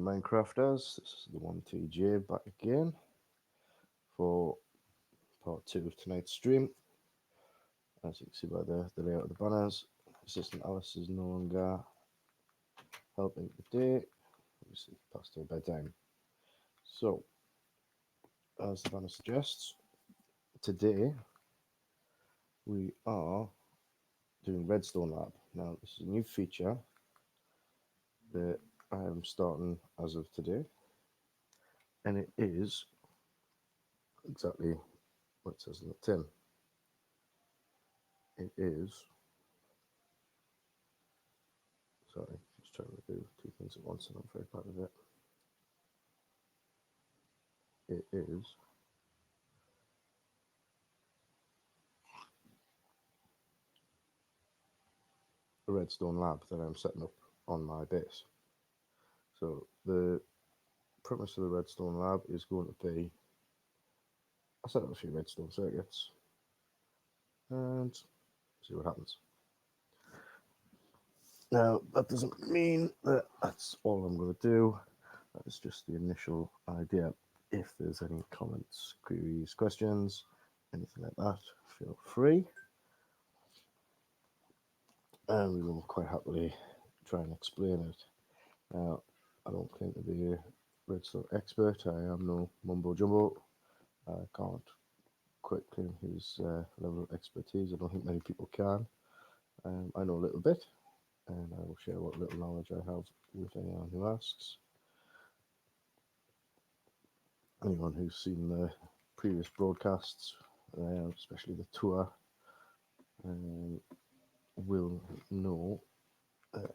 Minecrafters. This is The1TJ back again for part 2 of tonight's stream. As you can see by the layout of the banners, Assistant Alice is no longer helping today, obviously past her bedtime. So, as the banner suggests, today we are doing Redstone Lab. Now, this is a new feature that I am starting as of today, and it is exactly what it says in the tin. It is, sorry, just trying to do two things at once and I'm very bad at it. It is a redstone lab that I'm setting up on my base. So the premise of the redstone lab is going to be, I set up a few redstone circuits and see what happens. Now, that doesn't mean that that's all I'm going to do. That is just the initial idea. If there's any comments, queries, questions, anything like that, feel free. And we will quite happily try and explain it. Now, I don't claim to be a redstone expert. I am no mumbo jumbo. I can't quite claim his level of expertise. I don't think many people can. I know a little bit, and I will share what little knowledge I have with anyone who asks. Anyone who's seen the previous broadcasts, especially the tour, will know that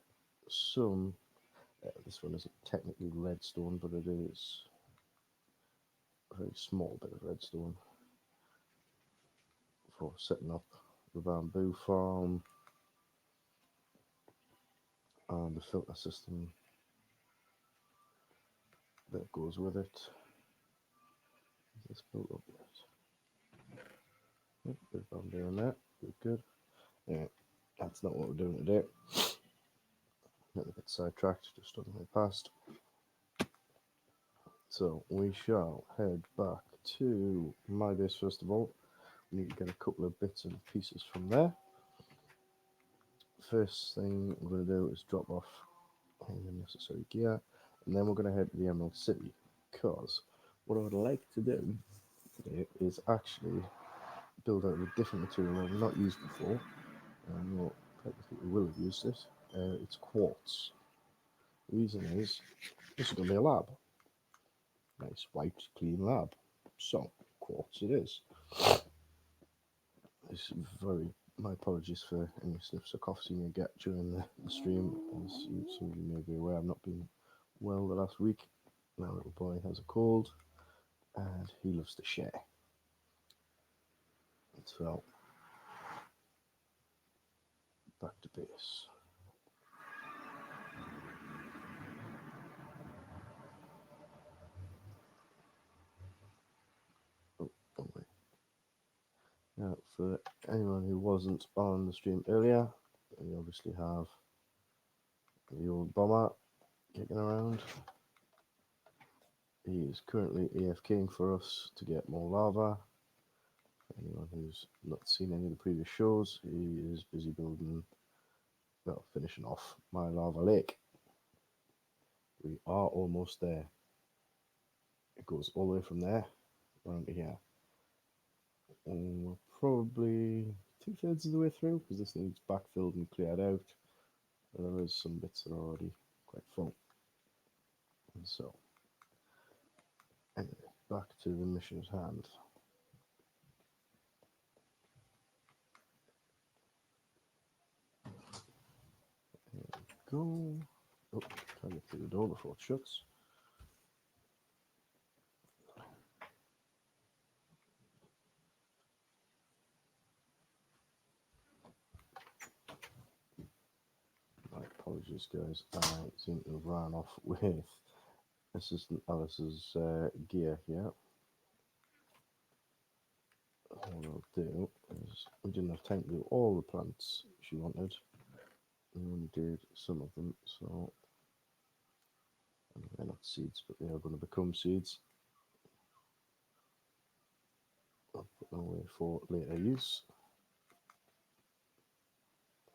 this one isn't technically redstone, but it is a very small bit of redstone for setting up the bamboo farm and the filter system that goes with it. Is this built up yet? Yep, bit of bamboo in there. Good. Yeah, that's not what we're doing today. Let me get sidetracked just on the way past. So we shall head back to my base first of all. We need to get a couple of bits and pieces from there. First thing I'm going to do is drop off all the necessary gear, and then we're going to head to the Emerald City, because what I would like to do today is actually build out with different material I've not used before. I know plenty of people will have used it. It's quartz. The reason is this is going to be a lab. Nice, white, clean lab. So, quartz it is. It's very, my apologies for any sniffs or coughs you may get during the stream. As some of you may be aware, I've not been well the last week. My little boy has a cold, and he loves to share. So, back to base. Oh, don't worry. Now, for anyone who wasn't on the stream earlier, we obviously have the old bomber kicking around. He is currently AFKing for us to get more lava. Anyone who's not seen any of the previous shows, he is busy building, well, finishing off my lava lake. We are almost there. It goes all the way from there around to here. And we're probably 2/3 of the way through, because this needs backfilled and cleared out. There is some bits that are already quite full. And so, anyway, back to the mission at hand. There we go. Oh, try to get through the door before it shuts. My apologies, guys. I seem to have ran off with Assistant Alice's gear here. What I'll do is, we didn't have time to do all the plants she wanted. We only did some of them, so They're not seeds, but they are going to become seeds. I'll put them away for later use.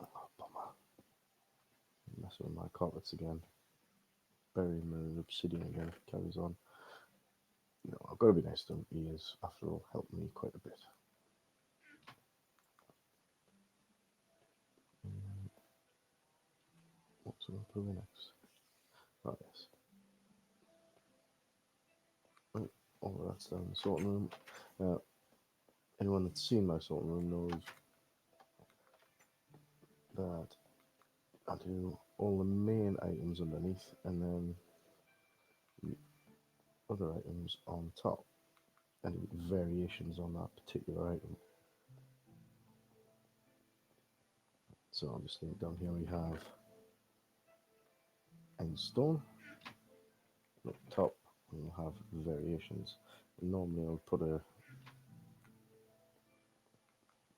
Oh, bummer. Messing with my carpets again. Burying them in obsidian again. Carries on. You know, I've got to be nice to him. He is, after all, helped me quite a bit. What's going to put away next? Oh, yes. Right. All that's down in the sorting room. Anyone that's seen my sorting room knows that I do all the main items underneath and then the other items on top. Any variations on that particular item. So obviously down here we have end stone. Up top we'll have variations. And normally I'll put a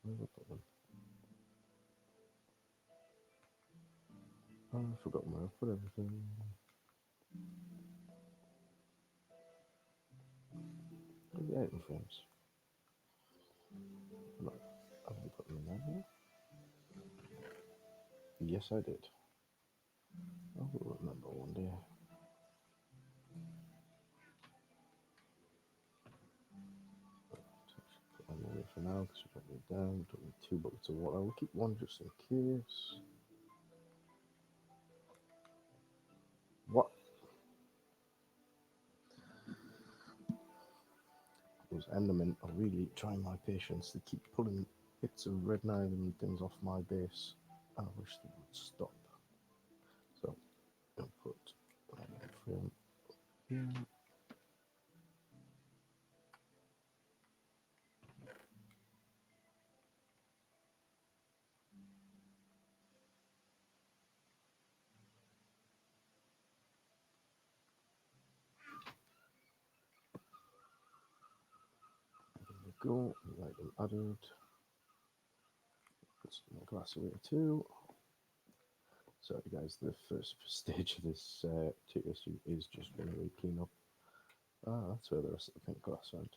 where have I put them? Oh, I've forgotten where I put everything. Where's the item frames? No, I haven't put them in there. Yes, I did. I will remember one day. Put them away for now because we don't need them. Don't need 2 buckets of water. We'll keep one just in case. What? Those Endermen are really trying my patience. They keep pulling bits of red knife and things off my base. I wish they would stop. So I'll put a frame here. There we go. Item added. Put some glass away too. Sorry guys, the first stage of this TSU is just really clean up. Ah, that's where the rest of the pink glass went.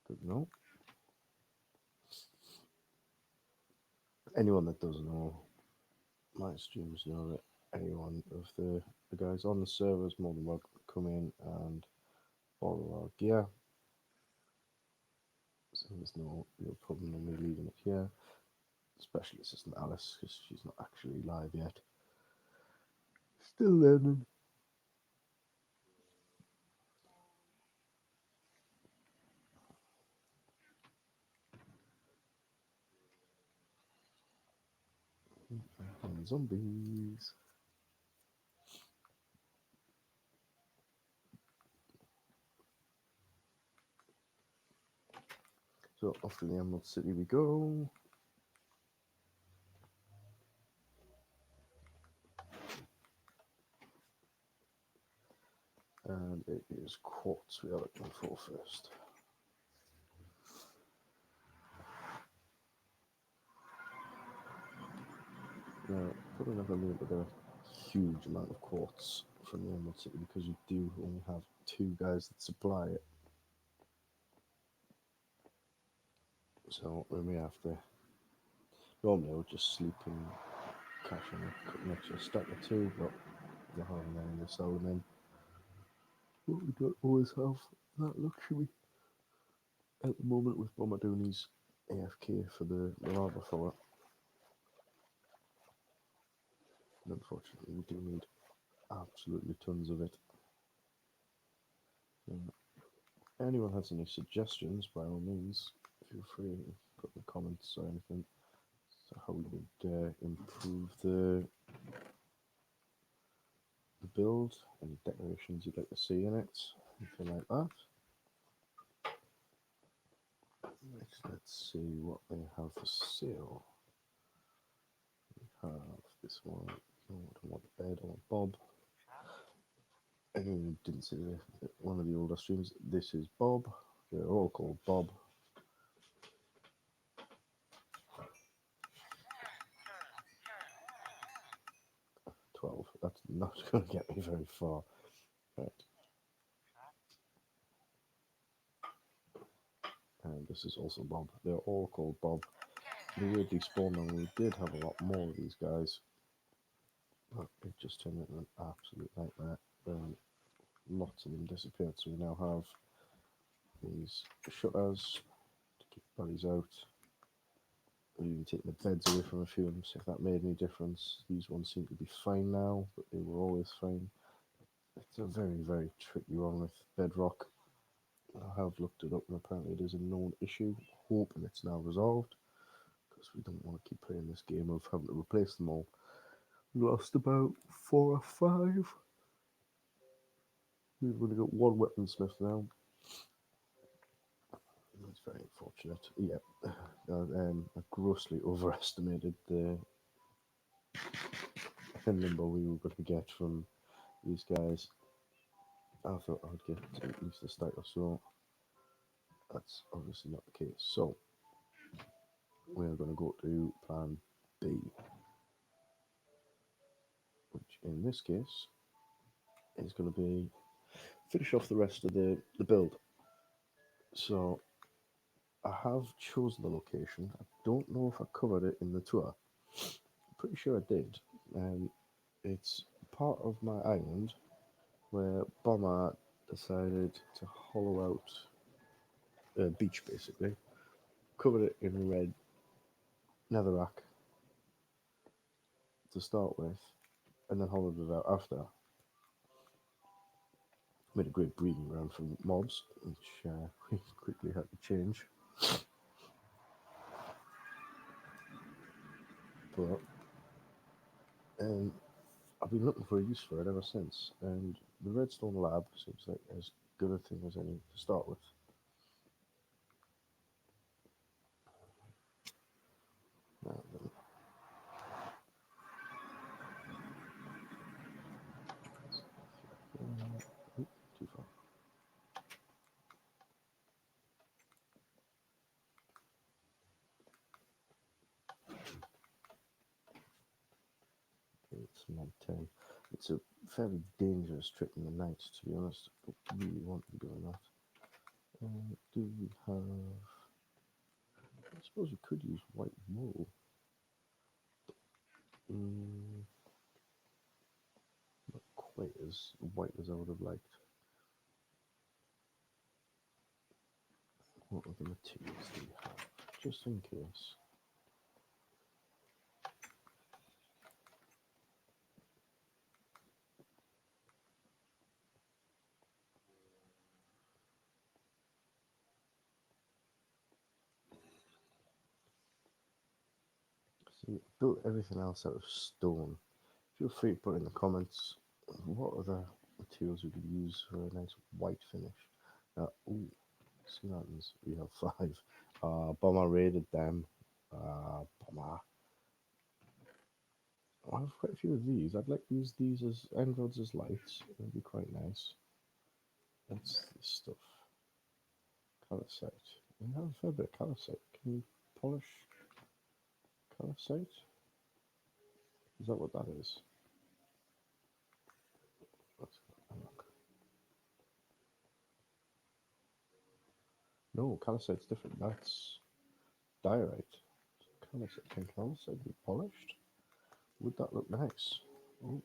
Good to know. Anyone that doesn't know my streams know that anyone of the guys on the server is more than welcome to come in and borrow our gear. So there's no real problem in me leaving it here. Special Assistant Alice, because she's not actually live yet. Still learning. And zombies. So off to the Emerald City we go. And it is quartz we are looking for first. Now, probably never going to get a huge amount of quartz from the Emerald City because you do only have 2 guys that supply it. So we may have to. Normally I would just sleep and cash on an extra stack or 2, but not having any to sell them in. But we don't always have that luxury at the moment with Bombadoni's AFK for the lava fire. And unfortunately, we do need absolutely tons of it. Anyone has any suggestions, by all means, feel free to put in the comments or anything. So how we would improve the build, any decorations you'd like to see in it, anything like that. Let's see what they have for sale. We have this one. Oh, I don't want bed, I want Bob. Anyone who didn't see one of the older streams, this is Bob. They're all called Bob. 12. That's not going to get me very far. Right. And this is also Bob. They're all called Bob. They weirdly spawned and we did have a lot more of these guys. But it just turned into an absolute nightmare. Lots of them disappeared, so we now have these shutters to keep bodies out. We've even taken the beds away from a few of them, see if that made any difference. These ones seem to be fine now, but they were always fine. It's a very, very tricky one with bedrock. I have looked it up and apparently it is a known issue. Hoping it's now resolved, because we don't want to keep playing this game of having to replace them all. We lost about 4 or 5. We've only got one weaponsmith now. That's very unfortunate. Yeah, I grossly overestimated the number we were going to get from these guys. I thought I'd get to at least a stack or so. That's obviously not the case. So we're going to go to plan B, which in this case is going to be finish off the rest of the build. So I have chosen the location. I don't know if I covered it in the tour. I'm pretty sure I did. It's part of my island where Bomber decided to hollow out a beach, basically. Covered it in red netherrack to start with, and then hollowed it out after. Made a great breeding ground for mobs, which we quickly had to change. But I've been looking for a use for it ever since, and the redstone lab seems like as good a thing as any to start with. Now then, too far. It's mod 10. It's a fairly dangerous trip in the night, to be honest. I don't really want to be doing that. Do we have... I suppose we could use white wool. Not quite as white as I would have liked. What other materials do we have? Just in case. See, built everything else out of stone. Feel free to put in the comments what other materials we could use for a nice white finish. Ooh, skeletons. We have 5. Bomber raided them. Bomber. I have quite a few of these. I'd like to use these as end rods as lights. It would be quite nice. That's this stuff. Calcite. We have a fair bit of calcite. Can you polish calcite? Is that what that is? Let's have a look. No, calcite's different. That's diorite. Calcite. Can calcite be polished? Would that look nice? Oh,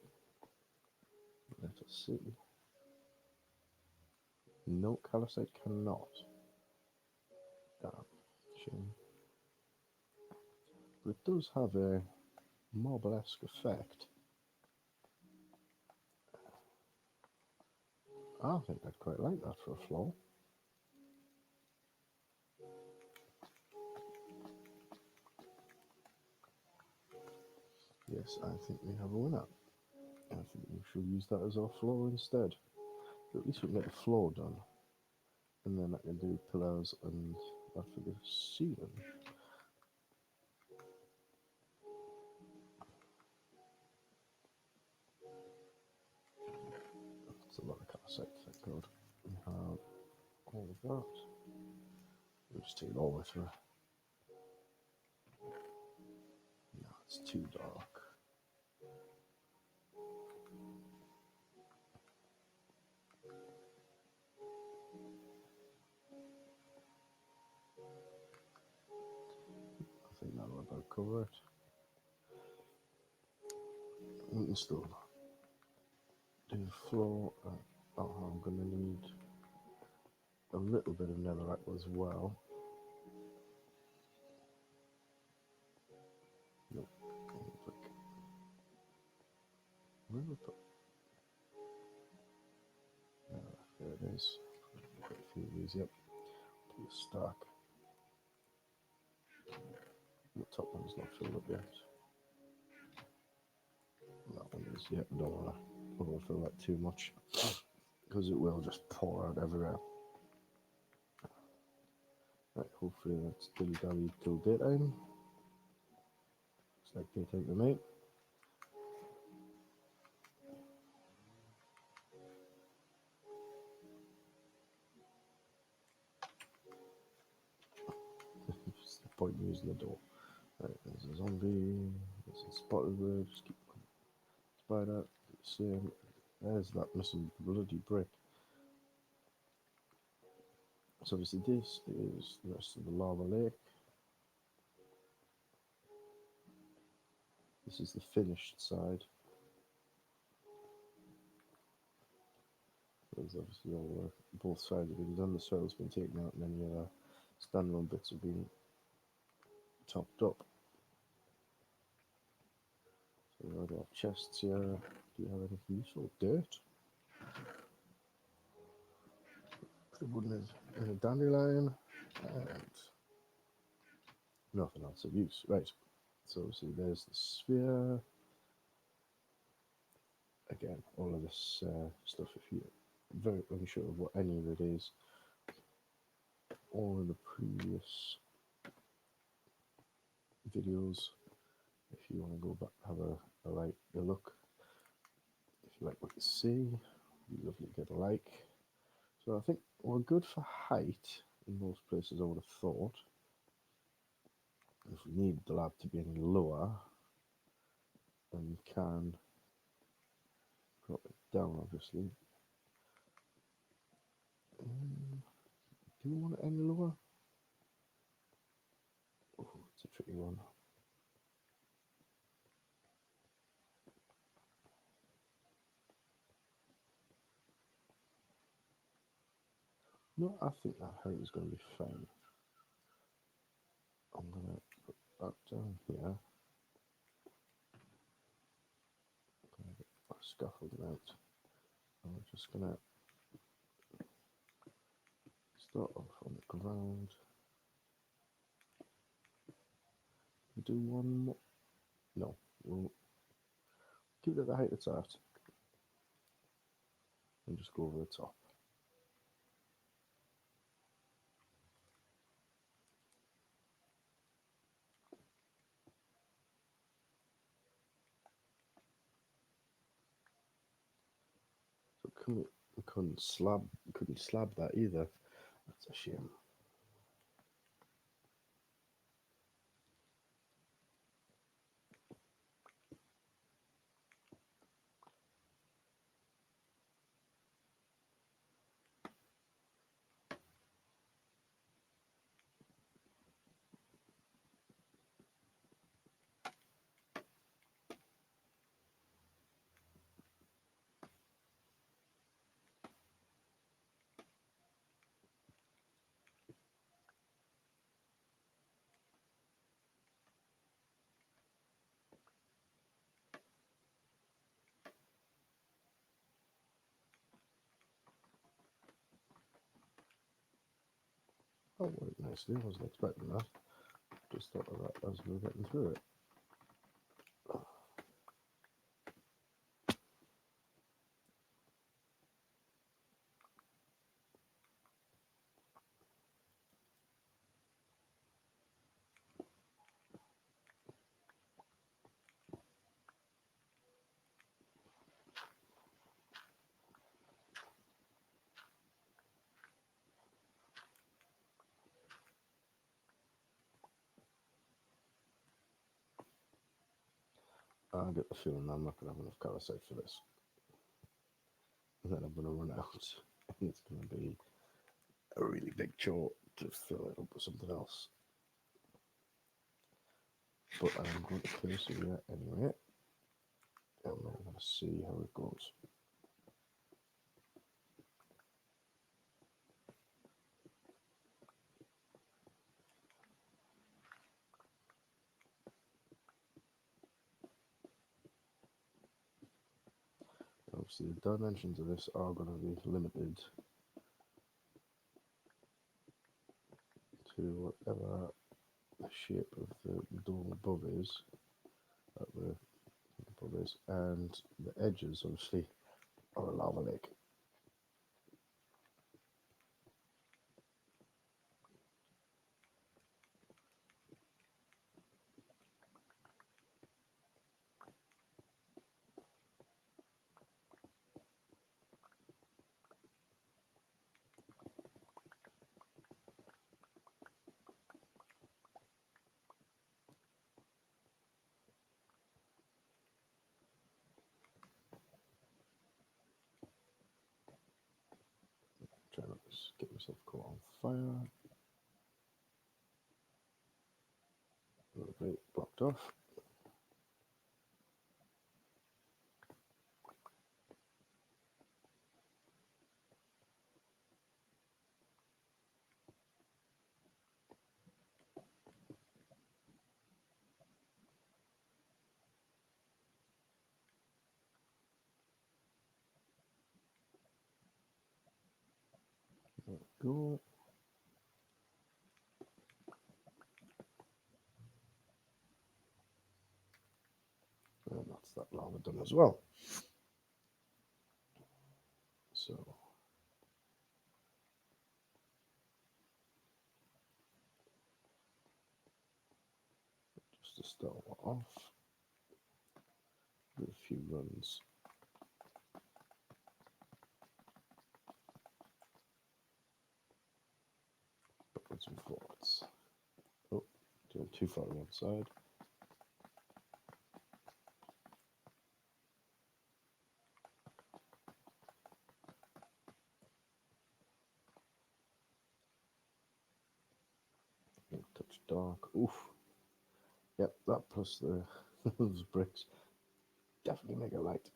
let us see. No, calcite cannot. Damn. Shame. But it does have a marble-esque effect. I think I'd quite like that for a floor. Yes, I think we have a winner. I think we should use that as our floor instead. But at least we can get the floor done. And then I can do pillars and that for the ceiling. That's a lot of calcite, thank God. We have all of that. We'll just take it all the way through. No, it's too dark. cover it. We can still do the floor. I'm going to need a little bit of netherrack as well. No, where we put? There it is. Got a few of these, yep. Put a stack. The top one's not filled up yet. That one is, yep. Don't want to overfill that too much because it will just pour out everywhere. Right, hopefully that's dilly-dally till daytime. Looks like daytime to me. What's the point in using the door? Right, there's a zombie, there's a spotted bird, just keep spider, same. There's that missing bloody brick. So obviously this is the rest of the lava lake. This is the finished side. There's obviously all both sides have been done, the soil's been taken out and then the other standalone bits have been topped up. So we already have chests here. Do you have anything useful? Dirt? Put wooden in a dandelion and nothing else of use. Right. So see there's the sphere. Again, all of this stuff, if you're very unsure of what any of it is, all of the previous videos, if you want to go back, have a look. If you like what you see, it'd be lovely to get a like. So I think we're good for height in most places, I would have thought. If we need the lab to be any lower, then we can drop it down, obviously. Do we want it any lower? Oh, it's a tricky one. No, I think that height is going to be fine. I'm going to put that down here. I'm going to get our scaffolding out. And we're just going to start off on the ground. Do one more. No, we'll keep it at the height it's at. And just go over the top. So we couldn't slab that either. That's a shame. Oh, worked nicely. I wasn't expecting that. Just thought of that as we were getting through it. I get the feeling I'm not going to have enough calcite for this. And then I'm going to run out. And it's going to be a really big chore to fill it up with something else. but I'm going to persevere anyway, and we're going to see how it goes. Obviously, the dimensions of this are going to be limited to whatever the shape of the dome above is, and the edges obviously are a lava lake. Try not to get myself caught on fire. A little bit blocked off. There we go. And that's that lava done as well. So just to start off, do a few runs. Backwards and forwards. Oh, doing too far on one side. Touch dark. Oof. Yep, that plus the those bricks definitely make it light.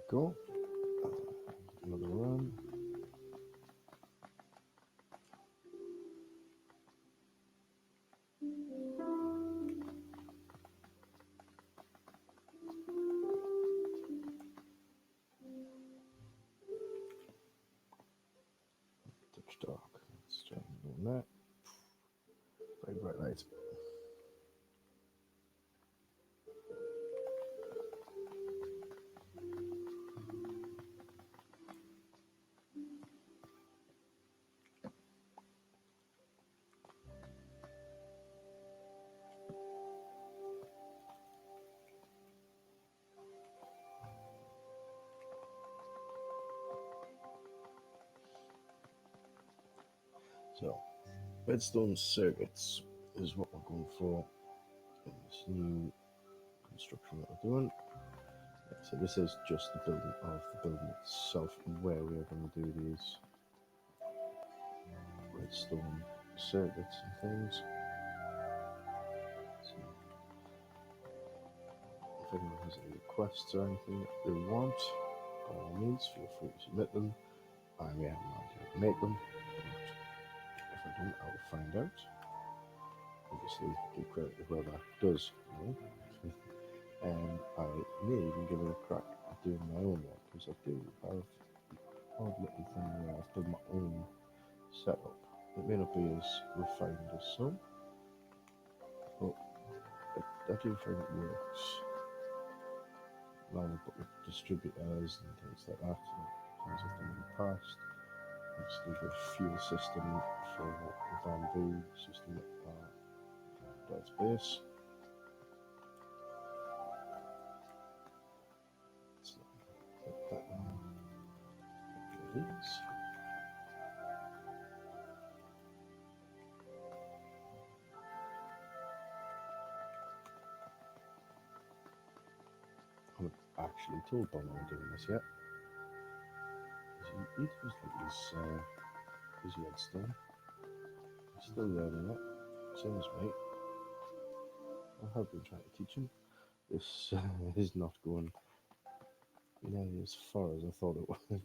Go. Another run. Touch dark. Let's try doing that. Very bright light. So, redstone circuits is what we're going for in this new construction that we're doing. So this is just the building of the building itself, where we are going to do these redstone circuits and things. So if anyone has any requests or anything that they want, by all means, feel free to submit them. I may have no idea how to make them, but if I don't, I will find out. Obviously, give credit to whoever does know. And I may even give it a crack at doing my own one. because I do have odd little thing where I've done my own setup. It may not be as refined as some, but I do find it works. Line up with distributors and things like that, and things I've done in the past. Obviously, the fuel system for the bamboo system at its base. So, take that one. These. I haven't actually told Bonnie I'm doing this yet. He does think he's Redstone. He's still learning it, same as me. I have been trying to teach him. This is not going nearly as far as I thought it would.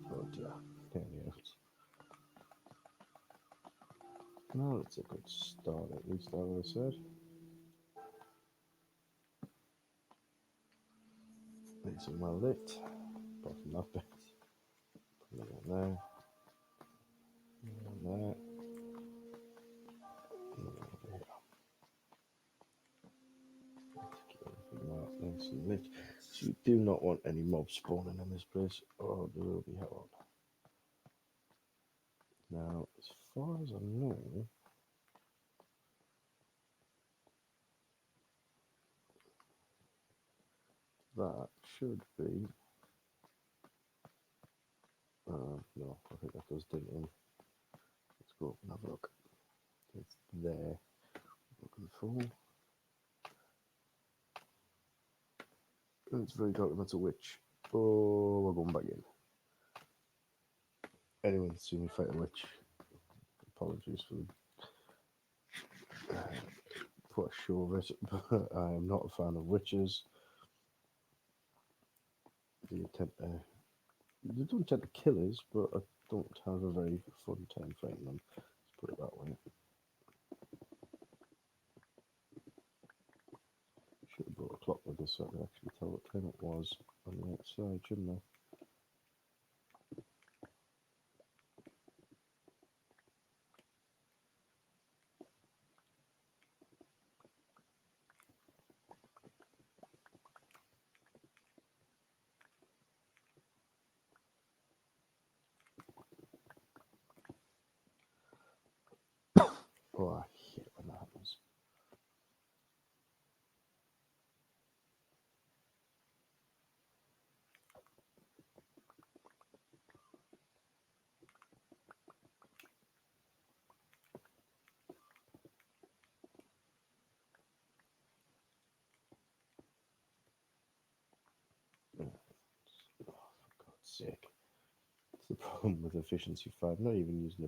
But there we go. No, it's a good start at least, I would have said. These are well lit, apart from that bit. Put it on there. On there. And then over here. Keep everything nice and lit. So you do not want any mobs spawning in this place, or there will be hell on. Now, as far as I know, that should be. No, I think that goes didn't in. Let's go up and have a look. It's there. Looking for. It's very dark, and that's a witch. Oh, we're going back in. Anyone see me fight a witch? Apologies for the poor show of it, but I am not a fan of witches. They don't tend to kill us, but I don't have a very fun time fighting them. Let's put it that way. Should have brought a clock with us so I could actually tell what time it was on the outside, shouldn't I? Oh, I hate when that happens. Oh, for God's sake. That's the problem with efficiency 5. Not even using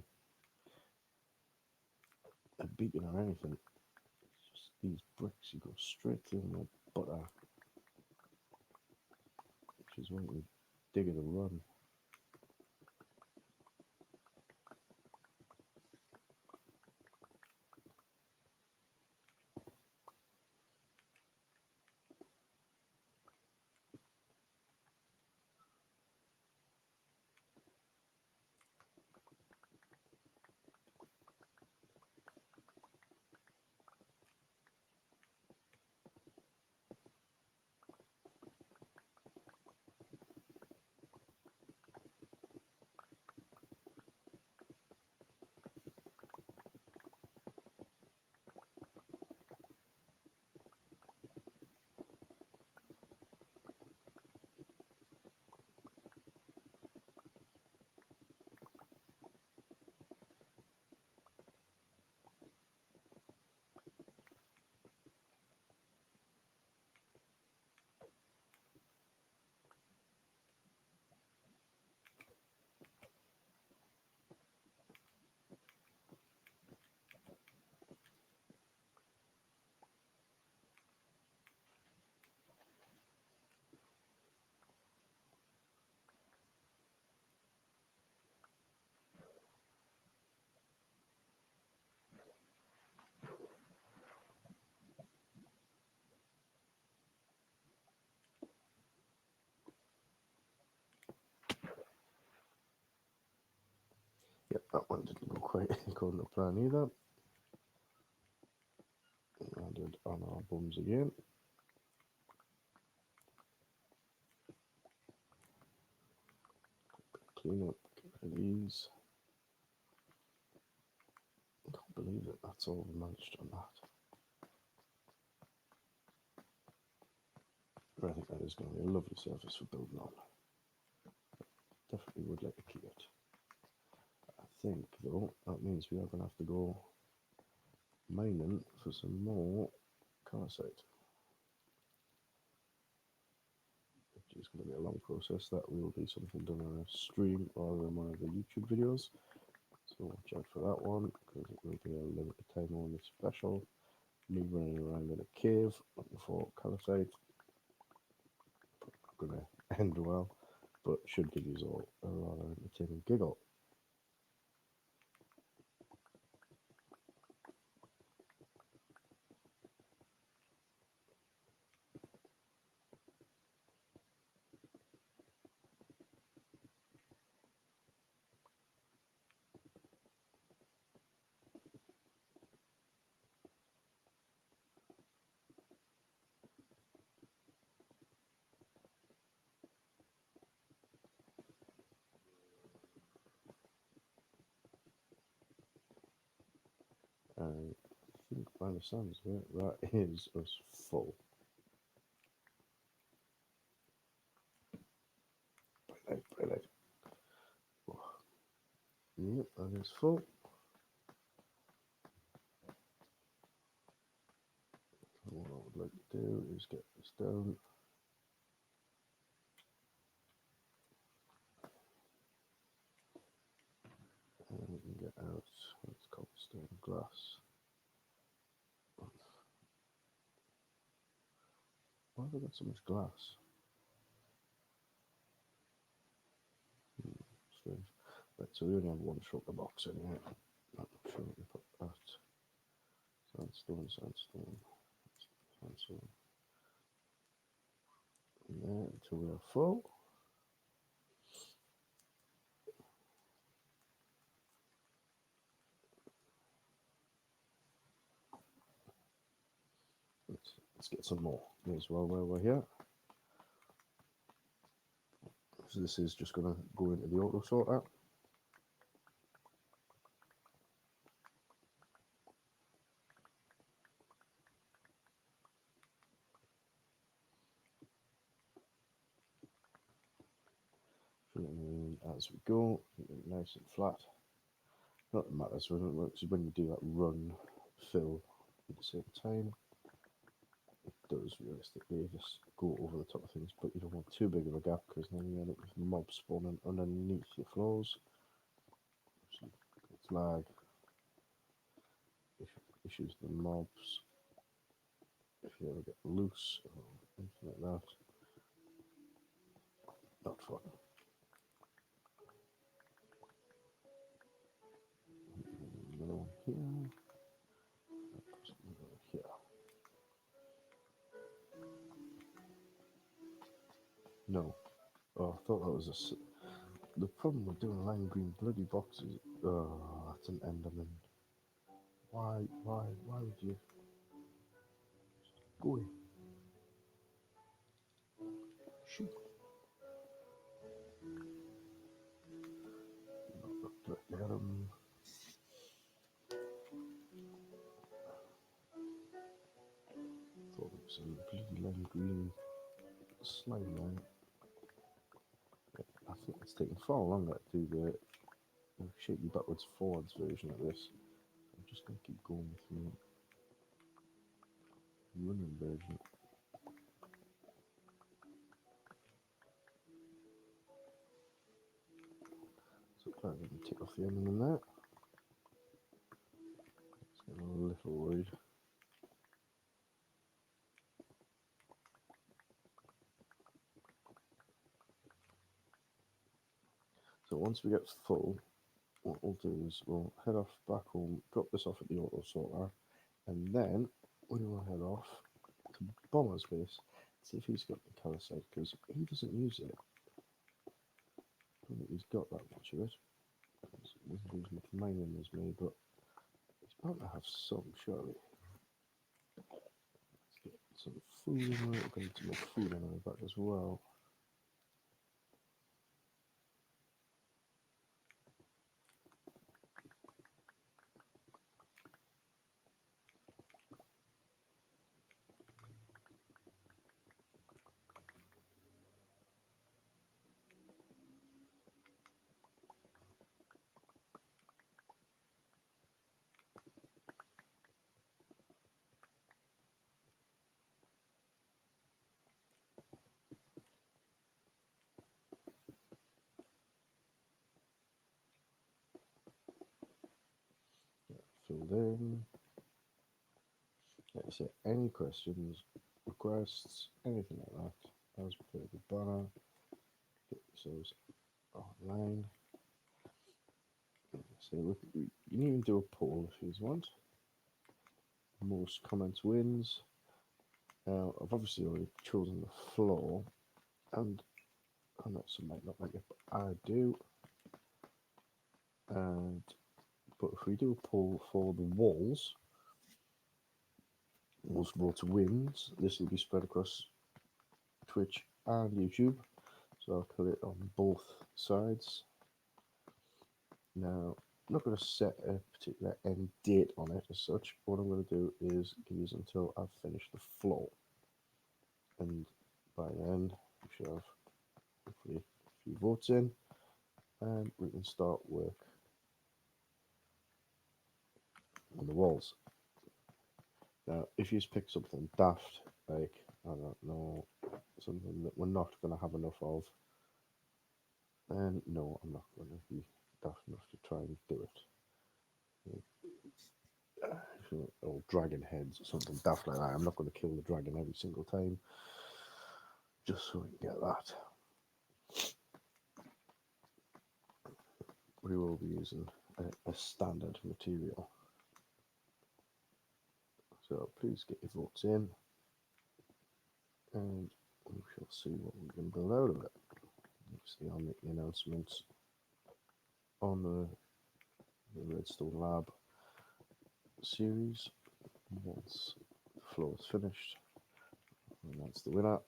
a beacon or anything. It's just these bricks, you go straight through them like butter. Which is when you dig it a run. That one didn't go quite according to plan either. Landed on our bums again. Clean up, get rid of these. I can't believe it, that's all we managed on that. But I think that is going to be a lovely surface for building on. Definitely would like to keep it. I think though, that means we are going to have to go mining for some more calcite. Which is going to be a long process. That will be something done on a stream rather than one of the YouTube videos. So watch out for that one, because it will be a limited time only special. Me running around in a cave looking for calcite. Not going to end well, but should give you all a rather entertaining giggle. And I think by the sounds of it, that is us full. Brilliant. Yep, that is full. So what I would like to do is get this down. And we can get out, let's cobblestone glass. Why have I got so much glass? Strange. Right, so we only have one shulker box in here. I'm not sure we can put that. Sandstone. In there until we are full. Let's get some more as well while we're here. So this is just going to go into the auto sorter. Filling in as we go, nice and flat. Not that it matters when it works, when you do that run fill at the same time, it does realistically just go over the top of things, but you don't want too big of a gap because then you end up with mobs spawning underneath your floors. So flag issues the mobs if you ever get loose or anything like that. Not fun. Another one here. Here. No. Oh, I thought that was the problem with doing lime green bloody boxes. Oh, that's an Enderman. Why would you go in? Shoot. Get him. Thought it was a bloody lime green slime there. I think it's taking far longer to do the shaky backwards forwards version of this. I'm just going to keep going with the running version. So I'm going to take off the ending in there. It's getting a little worried. So once we get full, what we'll do is we'll head off back home, drop this off at the auto sorter, and then we will head off to Bomber's base, see if he's got the calcite, because he doesn't use it. I don't think he's got that much of it. doesn't do as much mining as me, but he's bound to have some, surely. Let's get some food in there. We're going to make food on our back as well. Filled in. Like I say, any questions, requests, anything like that, as per the banner, get yourselves online. So you can even do a poll if you want. Most comments wins. Now, I've obviously already chosen the floor, and I know some might not like it, but I do. And but if we do a poll for the walls, most votes wins. This will be spread across Twitch and YouTube, so I'll put it on both sides. Now, I'm not going to set a particular end date on it as such. What I'm going to do is give you until I've finished the floor, and by then we should have hopefully a few votes in, and we can start work on the walls. Now, if you pick something daft, like, I don't know, something that we're not going to have enough of, then no, I'm not going to be daft enough to try and do it. Or dragon heads or something daft like that. I'm not going to kill the dragon every single time, just so we can get that. We will be using a standard material. So please get your votes in, and we shall see what we can build out of it. Obviously, I'll make the announcements on the Redstone Lab series once the floor is finished. And that's the winner.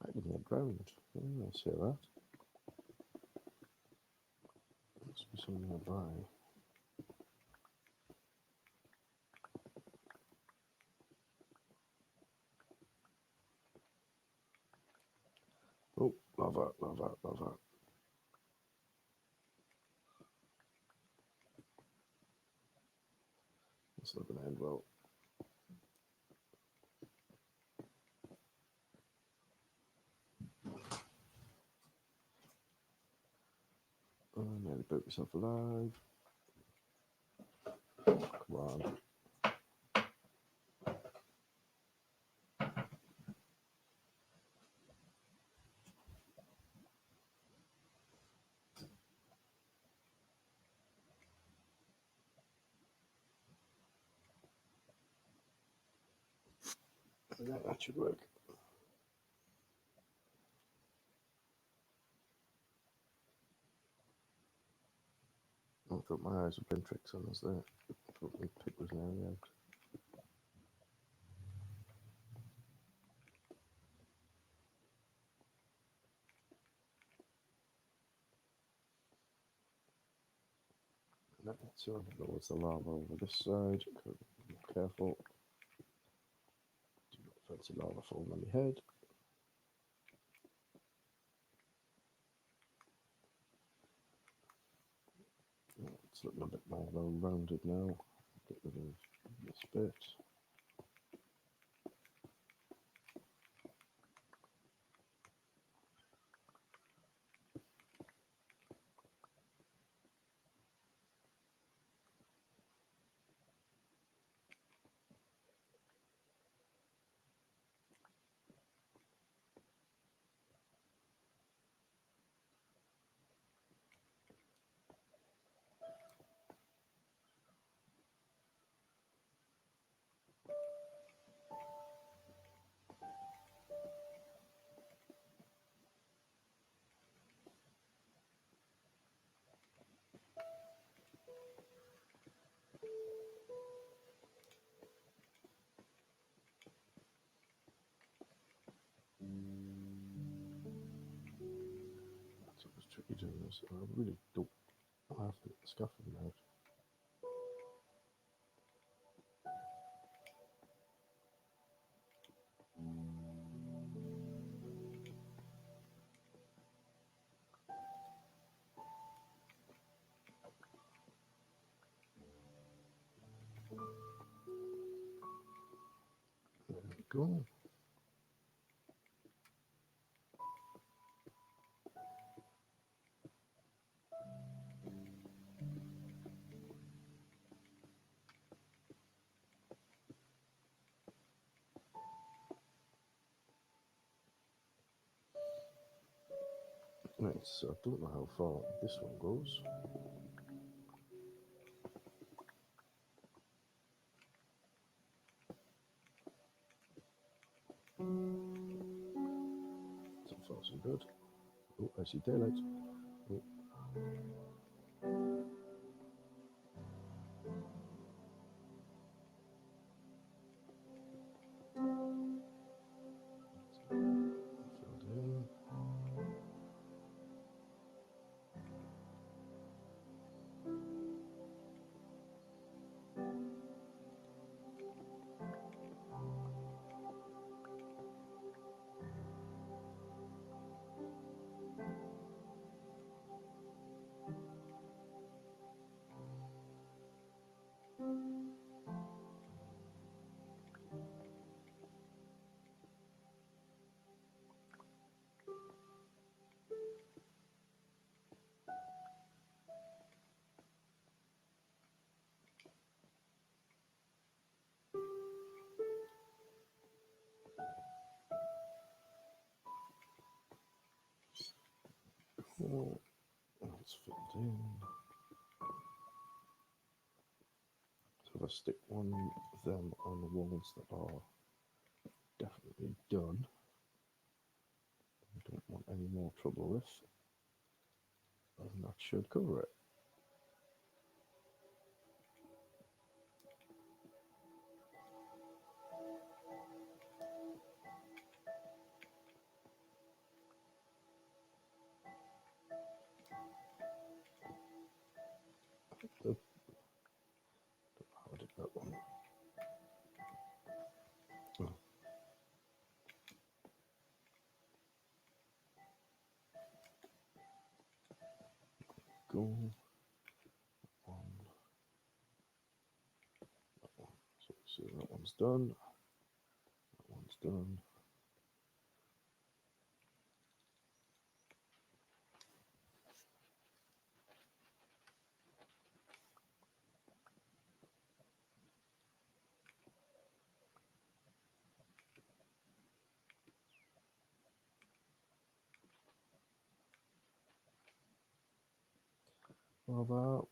Hiding in the ground. I see that. Must be something nearby. Oh, lava, lava, lava. It's not going to end well. Oh, nearly broke myself alive. Come on. Yeah, that should work. I thought my eyes were playing tricks on us there. I thought the pick was nearly out. So I don't know what's the lava over this side. Be careful. fancy lava falling on my head. It's looking a bit more well-rounded now. Get rid of this bit. That's always tricky doing this. I really don't have to get the scaffolding out. There we go. Right, so I don't know how far this one goes. So far so good. Oh, I see daylight. Oh. Filled in. Oh, it's filled in. So if I stick one of them on the walls that are definitely done, I don't want any more trouble with, and that should cover it. How did that one? Oh. Go on that one. So see that one's done. That one's done. What about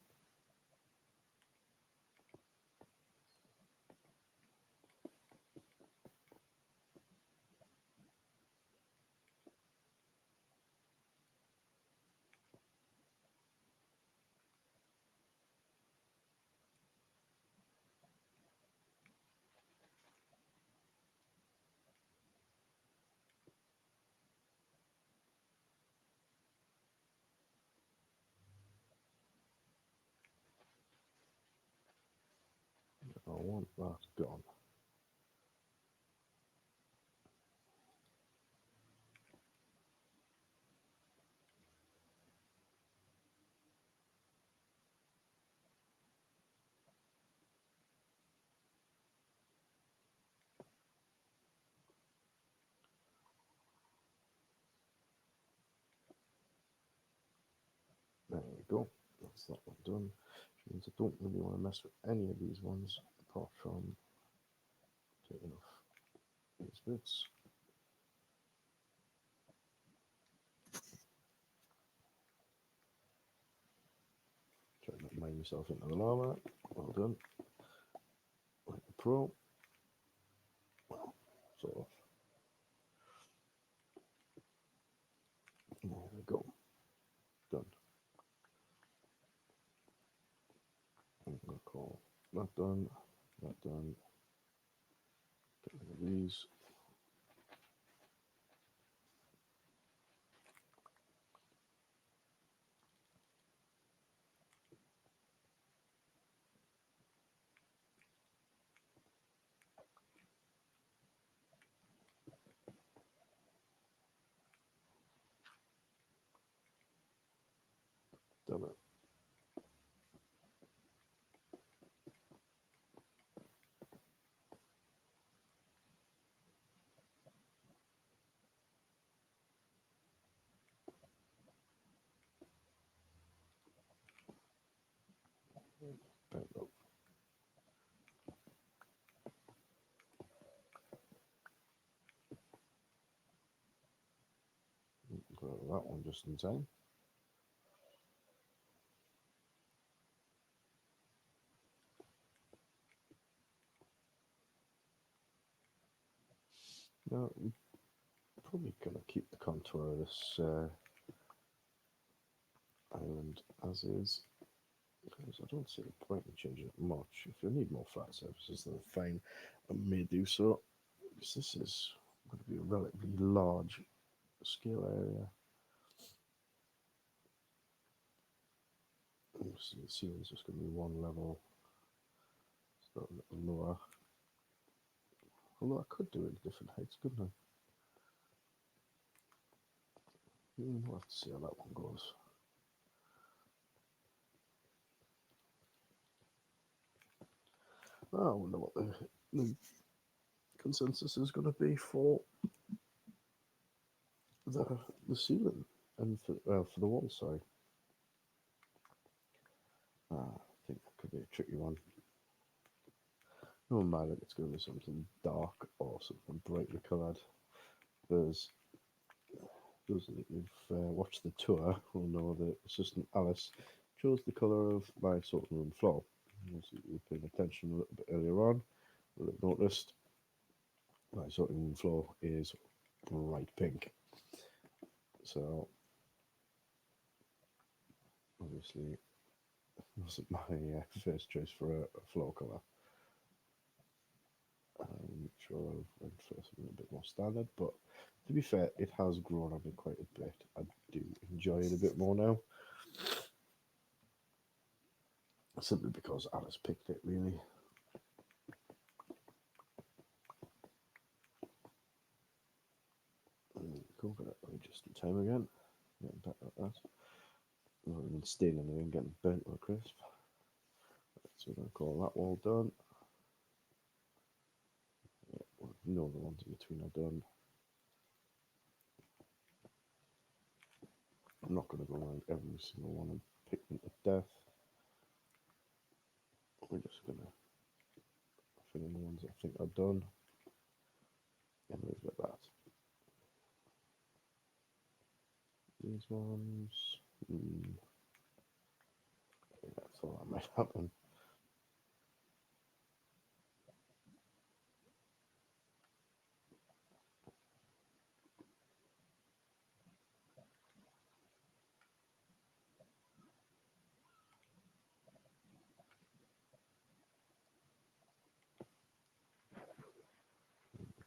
I want that gone. There we go. That's that one done. Which means I don't really want to mess with any of these ones apart from taking off these bits. Try not to mine myself into the lava. Well done. Like a pro. Sort of. There we go. Done. I'm going to call that done. That done. Get rid of these. Done it. Bent up. Got that one just in time. Now, I'm probably going to keep the contour of this island as is, because I don't see the point in changing it much. If you need more flat surfaces, then fine, I may do so, because this is going to be a relatively large scale area. So the ceiling's just going to be one level, so a little lower. Although I could do it at different heights, couldn't I? We'll have to see how that one goes. I wonder what the consensus is going to be for the ceiling and for the wall. Sorry, I think that could be a tricky one. No matter if it's going to be something dark or something brightly coloured. There's those that have watched the tour will know that Assistant Alice chose the colour of my sorting room floor. As you've been paying attention a little bit earlier on, you'll have noticed my sorting room floor is bright pink. So obviously it wasn't my first choice for a floor colour. I'm sure I went for something a bit more standard, but to be fair, it has grown on me quite a bit. I do enjoy it a bit more now. Simply because Alice picked it, really. Cool, but just in time again. Getting back like that. Rather than staying in there and getting burnt to a crisp. So we're going to call that wall done. Yeah, well, no other ones in between are done. I'm not going to go around every single one and pick them to death. We're just going to fill in the ones I think are done. And leave it at that. These ones. Yeah, that's all that might happen.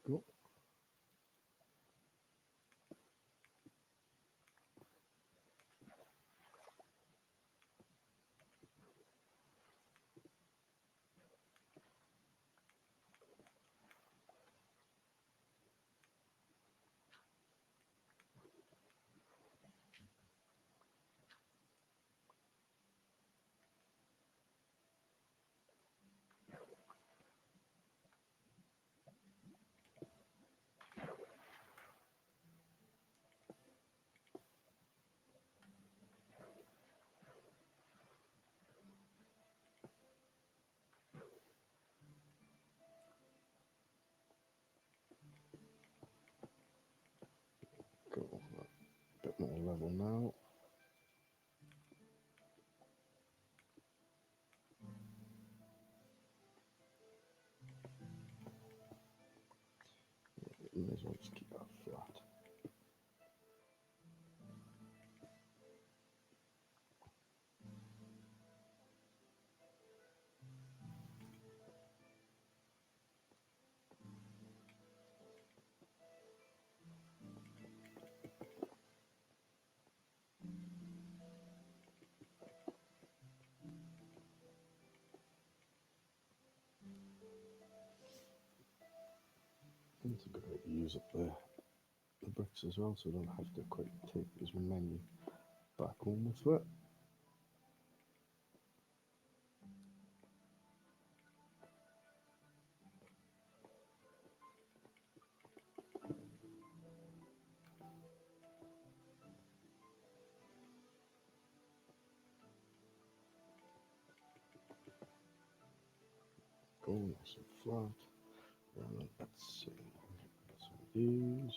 Cool. survival now. May as well just keep that flat. It's a good way to use up the bricks as well, so I don't have to quite take as many back home with it. Go nice and flat. And let's see, get some of these.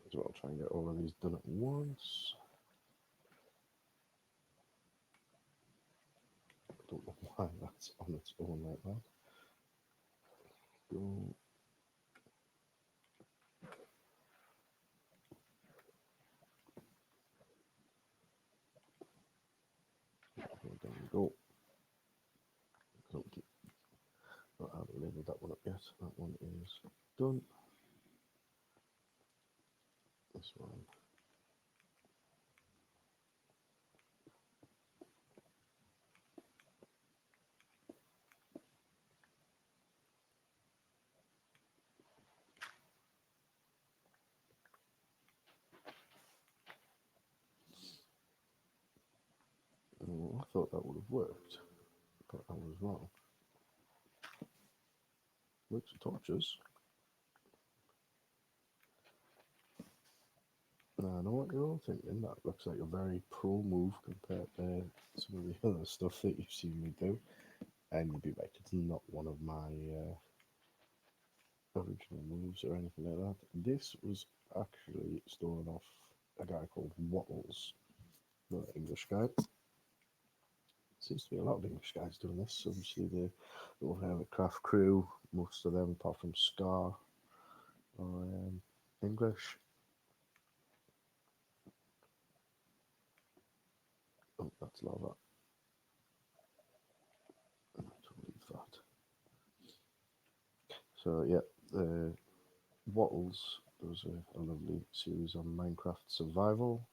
As well, try and get all of these done at once. I don't know why that's on its own like that. Go. There we go. I haven't labelled that one up yet. That one is done. This one. Oh, I thought that would have worked, but I was wrong. Works with torches. Now, I know what you're all thinking. That looks like a very pro move compared to some of the other stuff that you've seen me do. And you'd be right, it's not one of my original moves or anything like that. This was actually stolen off a guy called Wattles, the English guy. Seems to be a lot of English guys doing this. Obviously, the Overhead Craft crew, most of them, apart from Scar, are English. Oh, that's lava. To leave that. So yeah, Wattles does a lovely series on Minecraft survival.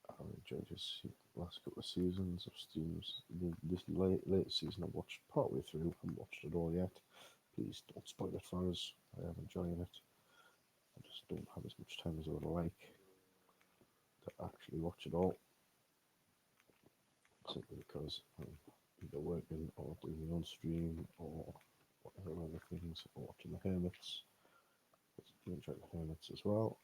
I enjoyed his last couple of seasons of streams. This latest season I watched partway through. I haven't watched it all yet. Please don't spoil it for us. I am enjoying it. I just don't have as much time as I would like to actually watch it all. Simply because I'm either working or doing my own stream or whatever other things, or watching the Hermits. I do enjoy the Hermits as well.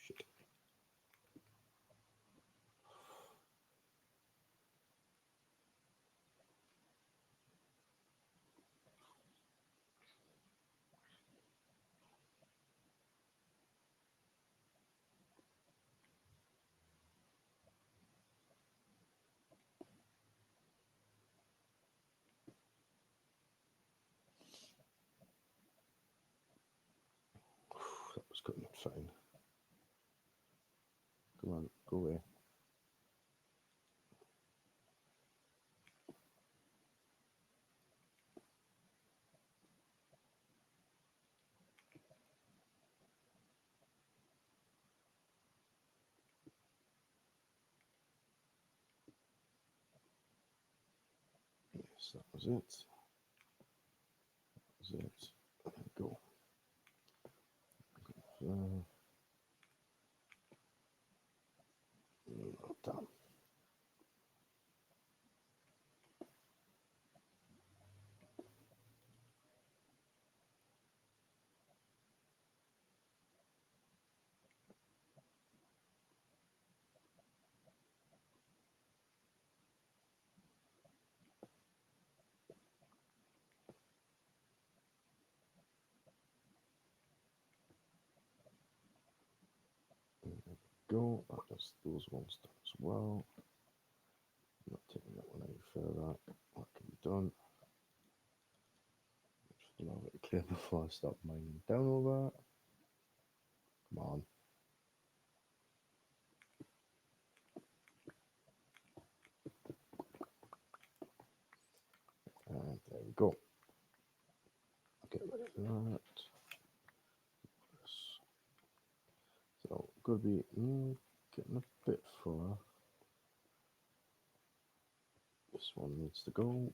Shit. That was cutting it fine. Come on, go away. Yes, that was it. That was it. There we go. Done. Go. That does those ones done as well. I'm not taking that one any further. That can be done. Just allow it to clear before I start mining down over. Come on. And there we go. Get rid of that. So, going to be getting a bit far. This one needs to go.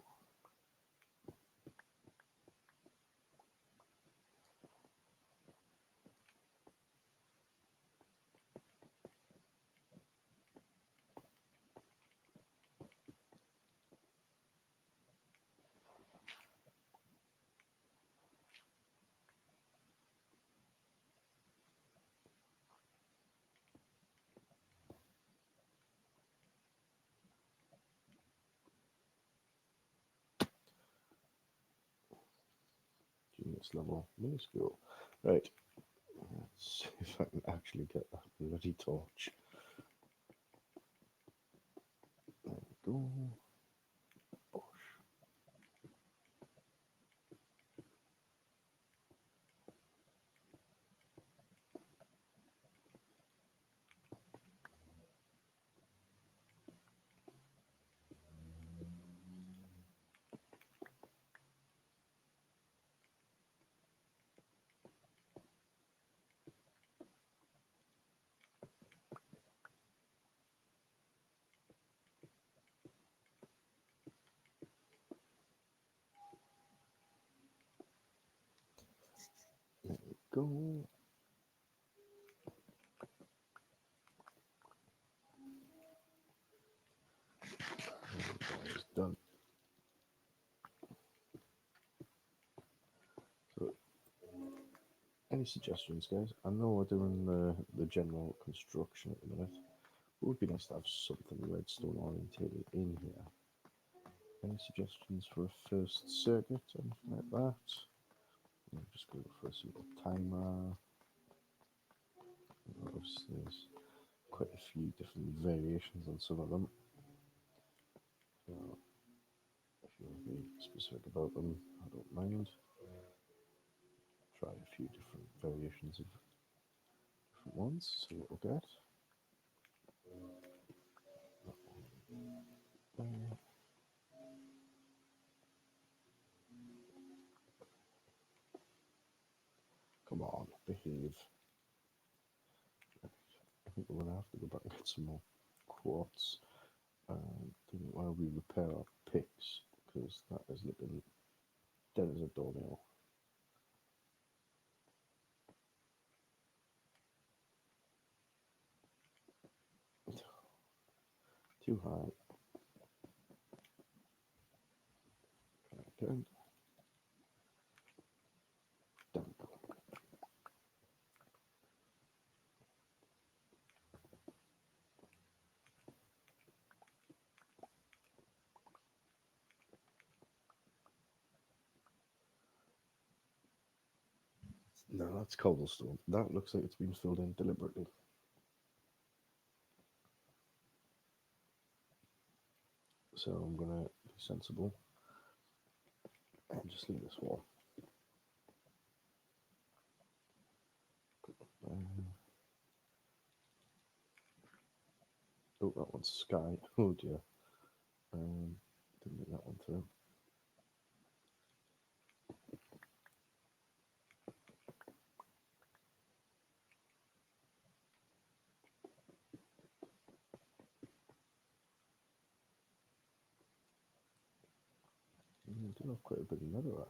Genius level minuscule. Right. Let's see if I can actually get that bloody torch. There we go. Bosh. There we go. That is done. So, any suggestions, guys? I know we're doing the general construction at the minute. It would be nice to have something redstone orientated in here. Any suggestions for a first circuit, anything like that? I'm just going to go for a simple timer. Obviously, there's quite a few different variations on some of them. So, if you want to be specific about them, I don't mind. Try a few different variations of different ones, see what we'll get. Come on, behave. I think we're going to have to go back and get some more quartz. While we repair our picks, because that is looking dead as a doornail. Too high. Try again. Down. No, that's cobblestone. That looks like it's been filled in deliberately. So I'm gonna be sensible and just leave this wall. Oh, that one's sky. Oh dear. Didn't get that one through. do have quite a bit of netherrack.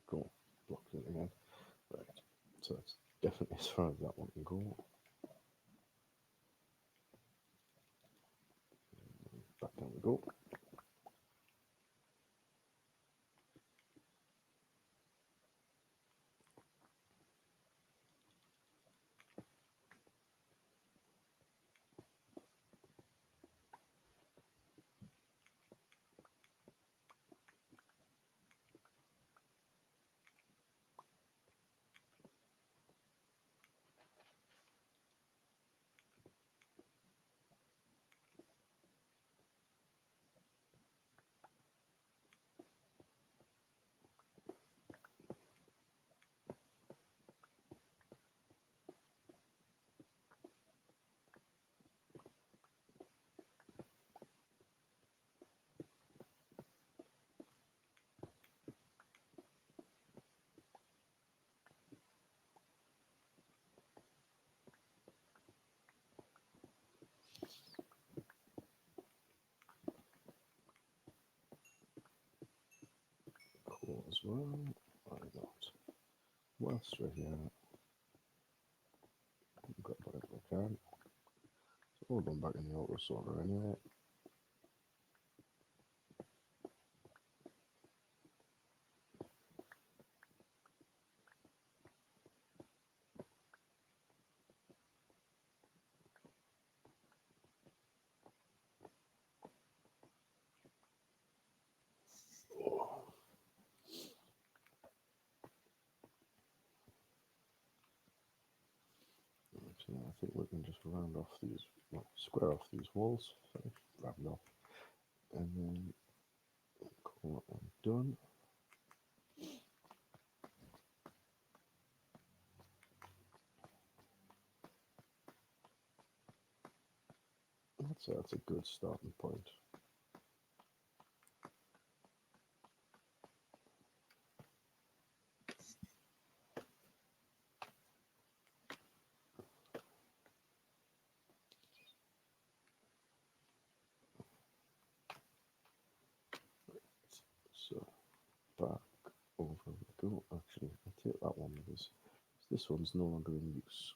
Cool. Blocks it again. Right. So that's definitely as far as that one can go. Back down we go. Cool as well. Why not? Whilst we're here, we've got whatever we can. So we'll go back in the auto sorter anyway. So I think we can just round off these, well, square off these walls. Sorry, round off, and then call that one done. That's a good starting point. So back over we go. Actually, I'll take that one because this one's no longer in use.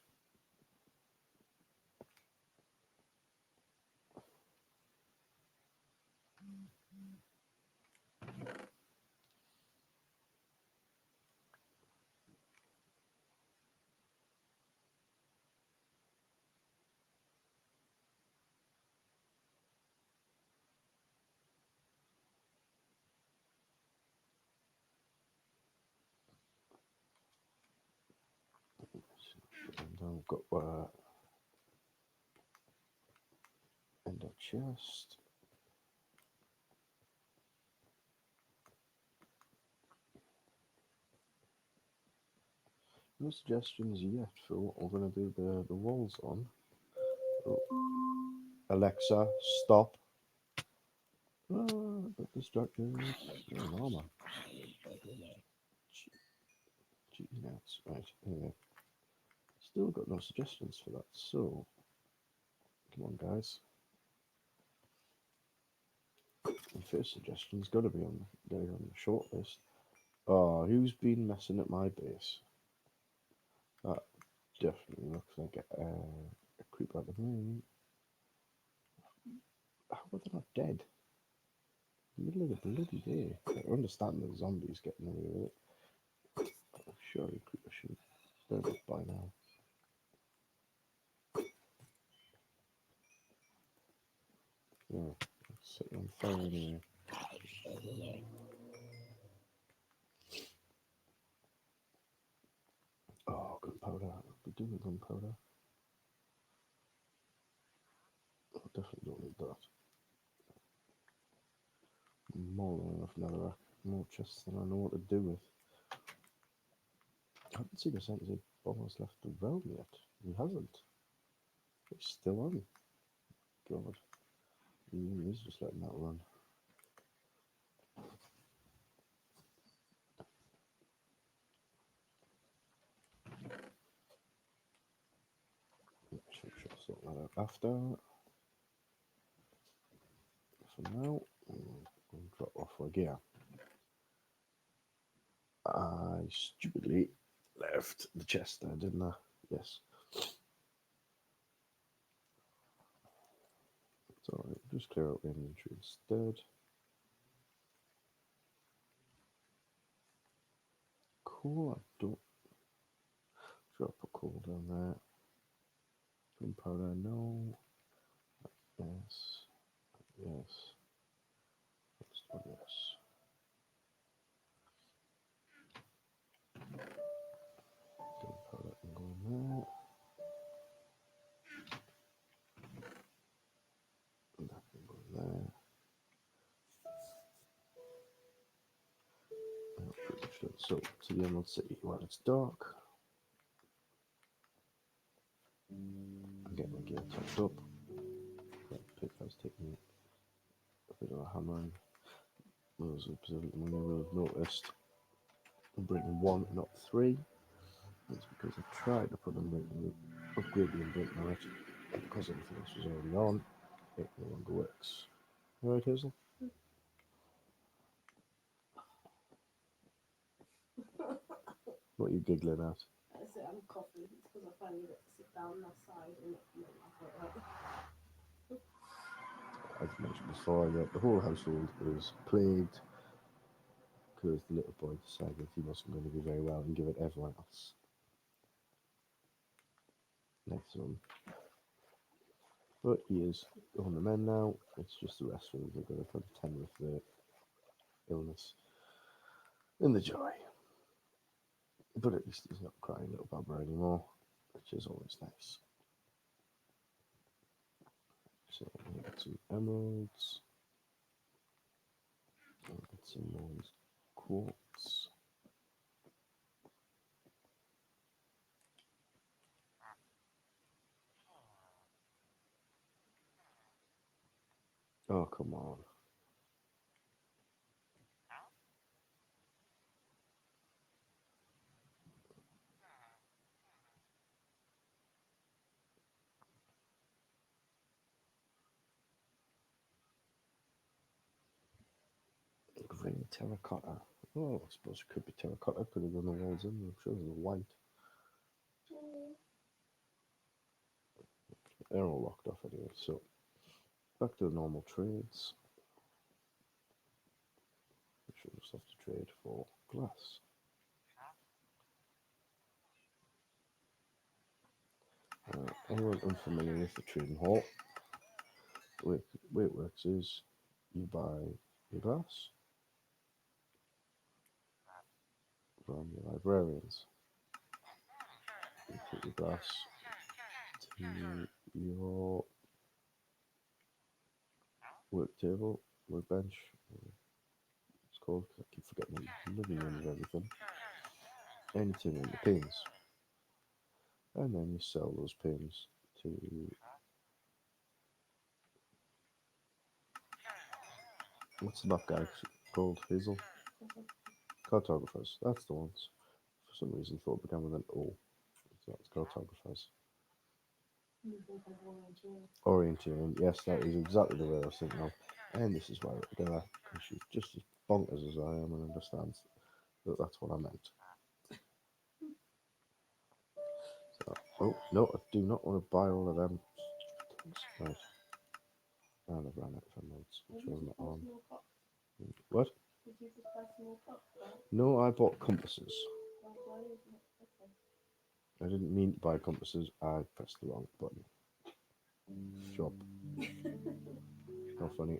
And I've got ender chest. No suggestions yet for what we're going to do the walls on. Oh. Alexa, stop. Got distracted. Armor. Gee, nuts. Right, anyway. Still got no suggestions for that, so come on, guys. The first suggestion's got to be on the short list. Oh, who's been messing at my base? That definitely looks like a creeper at the moment. How are they not dead? Middle of the bloody day. I understand the zombies getting away with it. Surely creeper should be dead by now. Yeah, set you on fire anyway. Oh, gunpowder. We do need gunpowder. I definitely don't need that. More than enough netherrack. More chests than I know what to do with. I haven't seen a sense of bombers left the realm yet. He hasn't. It's still on. God. He's just letting that run. Should sort that out after. for now. We'll drop off our gear. I stupidly left the chest there, didn't I? Yes. So just clear out the inventory instead. Cool. I don't. Drop a coal down there. Gunpowder, no. Yes. Yes. Let's do this. Gunpowder can go in there. And that can go in there. Pretty much done. So to the Emerald City while it's dark. Get my gear topped up. That pickaxe taking a bit of a hammering. Those observant money will have noticed I'm bringing 1, not 3. That's because I tried to put them in upgrade the invent on it, and because everything else was already on, it no longer works. Alright, Hazel? What are you giggling at? I'm coughing because I finally got to sit down that side and As mentioned before, the whole household was plagued because the little boy decided he wasn't going to be very well and give it everyone else next to him. But he is on the mend now. It's just the rest of them. They've got to contend with the illness and the joy. But at least he's not crying little Barbara anymore, which is always nice. So we get some emeralds. We'll get some more quartz. Oh, come on. Green terracotta. Oh, I suppose it could be terracotta. Could have done the walls in. I'm sure there's a white. They're all locked off anyway. So back to the normal trades. We should just have to trade for glass. Anyone unfamiliar with the trading hall? The way it works is you buy your glass from your librarians. You put your glass to your work table, workbench. It's called. I keep forgetting the living room of everything. And you turn in the pins, and then you sell those pins to. What's the map guy called? Hazel? Cartographers. That's the ones. For some reason, thought it began with an O. So that's cartographers. Orienteering. Yes, that is exactly the way I was thinking of. And this is why we're together. She's just as bonkers as I am and understands that that's what I meant. So, oh, no, I do not want to buy all of them. Right. And I've ran out of emeralds, which I'm not on. What? Did you just buy some more cups? No, I bought compasses. I didn't mean to buy compasses. I pressed the wrong button. Job. Not funny.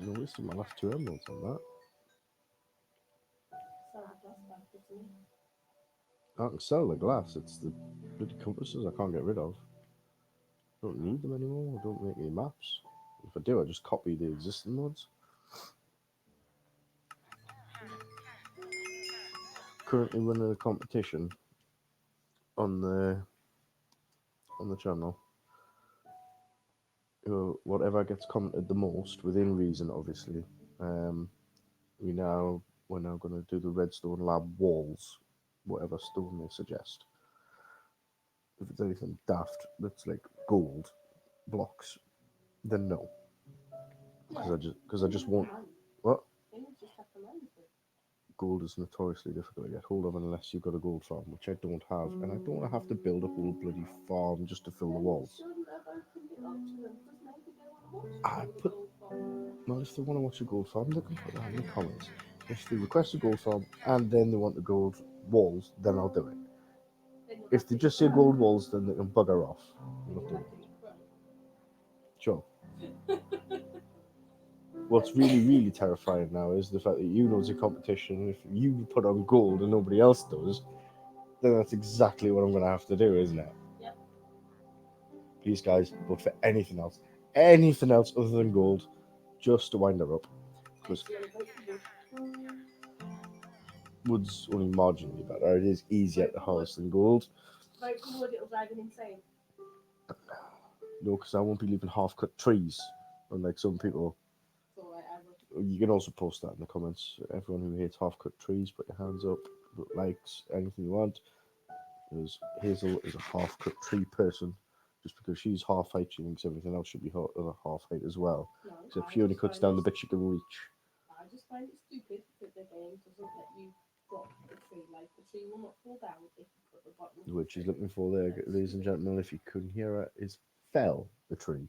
I wasted my last 2 emeralds on that. I can sell the glass. It's the bloody compasses I can't get rid of. I don't need them anymore. I don't make any maps. If I do, I just copy the existing ones. Currently running a competition on the channel. Whatever gets commented the most, within reason, obviously. We're now going to do the redstone lab walls, whatever stone they suggest. If it's anything daft that's like gold, blocks, then no, Yeah. because I just won't. What? Then you just have to mind it. Gold is notoriously difficult to get hold of unless you've got a gold farm, which I don't have, and I don't want to have to build a whole bloody farm just to fill the Then you walls. shouldn't have opened it up to them because maybe they want to watch I the put gold farm. Well, if they want to watch a gold farm, they can put that in the comments. If they request a gold farm and then they want the gold walls, then I'll do it. Then you'll If have they to just eat say crow. gold walls, then they can bugger off. I'm not You'll doing have to it. eat crow. Sure. What's really terrifying now is the fact that you know it's a competition. If you put on gold and nobody else does, then that's exactly what I'm going to have to do, isn't it? Yep. Please, guys, vote for anything else other than gold, just to wind her up. Because Do you want to vote for wood? wood's only marginally better. It is easier to harvest than gold. Vote for wood, it'll drive him insane. No, because I won't be leaving half-cut trees, unlike some people. It's alright, I will. You can also post that in the comments. Everyone who hates half-cut trees, put your hands up, put likes, anything you want. Because Hazel is a half-cut tree person. Just because she's half height, she thinks everything else should be half height as well. No, Except I she only just cuts find down the it bit she can reach. I just find it stupid that the game doesn't let you drop the tree. Like the tree will not fall down if you put the bottom of the Which she's tree. looking for there, That's ladies and stupid. gentlemen. If you couldn't hear her, is fell the tree,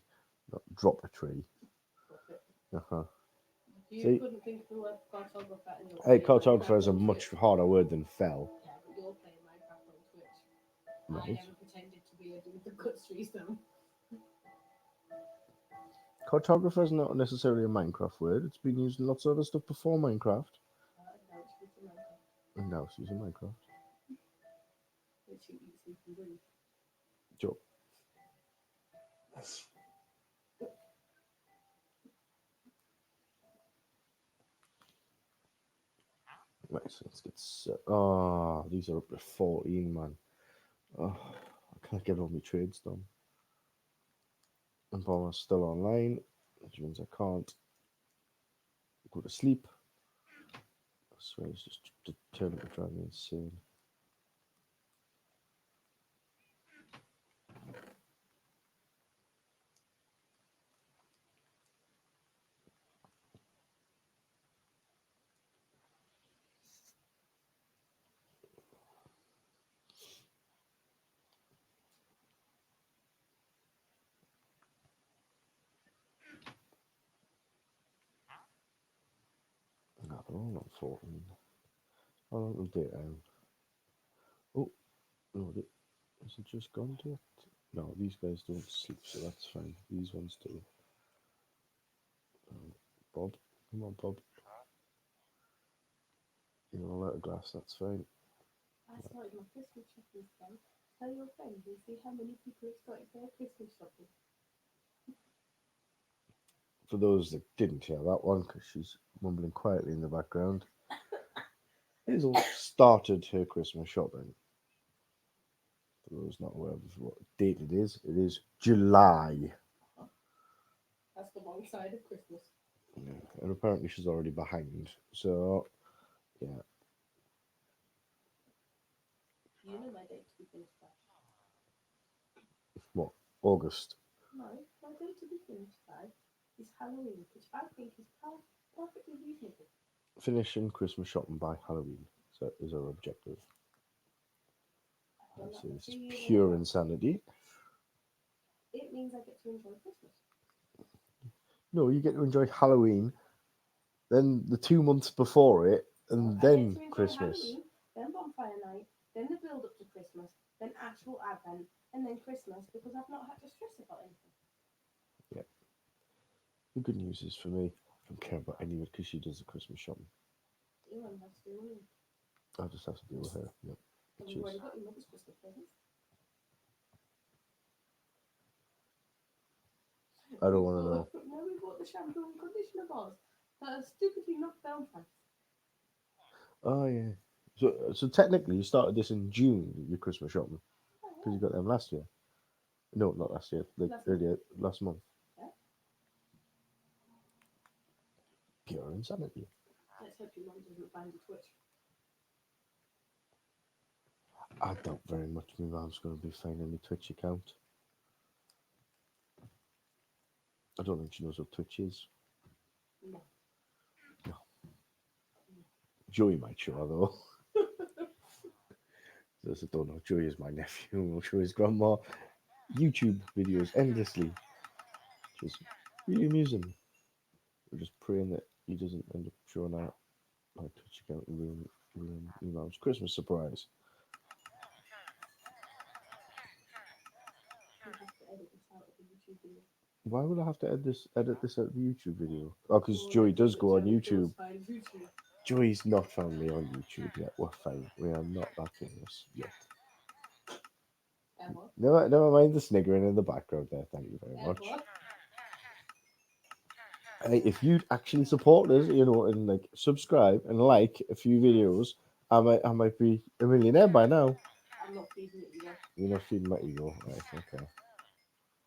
not drop a tree. Drop it. Uh-huh. You See? couldn't think of the word cartographer and you're Hey, playing cartographer is Minecraft a on much Twitch. harder word than fell. Yeah, but you're playing Minecraft on Twitch. I Right. never pretended to be a dude that cuts trees down. Cartographer is not necessarily a Minecraft word. It's been used in lots of other stuff before Minecraft. Now it's used in Minecraft. And now it's used in Minecraft. Which you eat, sleep, and breathe. Sure. Right, so let's get set. Oh, these are up to 14, man. Oh, I can't get all my trades done. And Bomber's still online, which means I can't go to sleep. I swear it's just determined to drive me insane. No, they're all on 14. How long will date down? Oh, no, is it just gone to it? No, these guys don't sleep, so that's fine. These ones do. Bob, come on, Bob. You're all out of glass, that's fine. I started my Christmas shopping today. Tell your friends and see how many people have started their Christmas shopping. For those that didn't hear that one, because she's mumbling quietly in the background, Hazel started her Christmas shopping. For those not aware of what date it is July. That's the wrong side of Christmas. Yeah, and apparently she's already behind. So, yeah. You know my date to be finished by. What? August. No, my date to be finished by is Halloween, which I think is perfectly reasonable. Finishing Christmas shopping by Halloween. So that is our objective. I've done that So for this 3 is years in a pure row. insanity. It means I get to enjoy Christmas. No, you get to enjoy Halloween, then the 2 months before it, and I then get to enjoy Christmas. Halloween, then bonfire night, then the build up to Christmas, then actual Advent, and then Christmas because I've not had to stress about anything. Yeah. The good news is for me, I don't care about any of it because she does the Christmas shopping. Anyone has to do it. I just have to deal with her. Yep. And Which we've is already got your mother's Christmas presents. I don't want to know. No, we bought the shampoo and conditioner bars that are stupidly knocked down price. Oh yeah. So technically, you started this in June, your Christmas shopping, because you got them last year. No, not last year. Like Last month. earlier last month. Yeah. Pure insanity. Let's hope your mum doesn't find your Twitch. I doubt very much my mom's going to be finding my Twitch account. I don't think she knows what Twitch is. No. No. Joey might show her though. Those that don't know, Joey is my nephew. We'll show his grandma YouTube videos endlessly, which is really amusing. We're just praying that he doesn't end up showing our Twitch account and ruin your mum's Christmas surprise. You have to edit this out of the YouTube video. Why would I have to edit this out of the YouTube video? Oh, because Or Joey until does the go on channel YouTube. does find YouTube. Joey's not found me on YouTube yet. We're fine. We are not that famous yet. Ever. Never mind the sniggering in the background there. Thank you very much. Ever. Hey, if you'd actually support us, and like subscribe and like a few videos, I might be a millionaire by now. I'm not feeding it ego. You're not feeding my ego, right? Okay,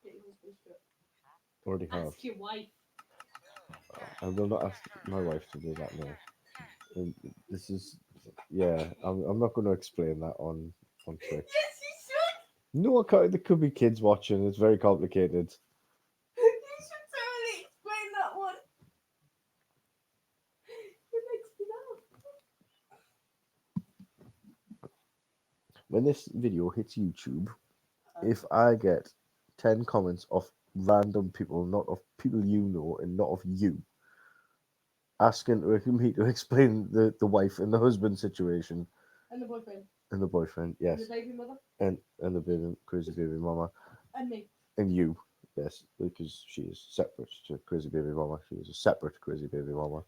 Get your husband straight. already have. Ask your wife. I will not ask my wife to do that now. And this is, yeah. I'm not going to explain that on Twitch. Yes, you No, I can't. There could be kids watching. It's very complicated. should. You should totally explain that one. It makes me laugh. When this video hits YouTube, if I get 10 comments of random people, not of people you know and not of you, asking me to explain the wife and the husband situation And the boyfriend. and the boyfriend, yes, And the baby mother. and the baby, crazy baby mama, And me. and you, yes, because she is separate to crazy baby mama. She is a separate crazy baby mama.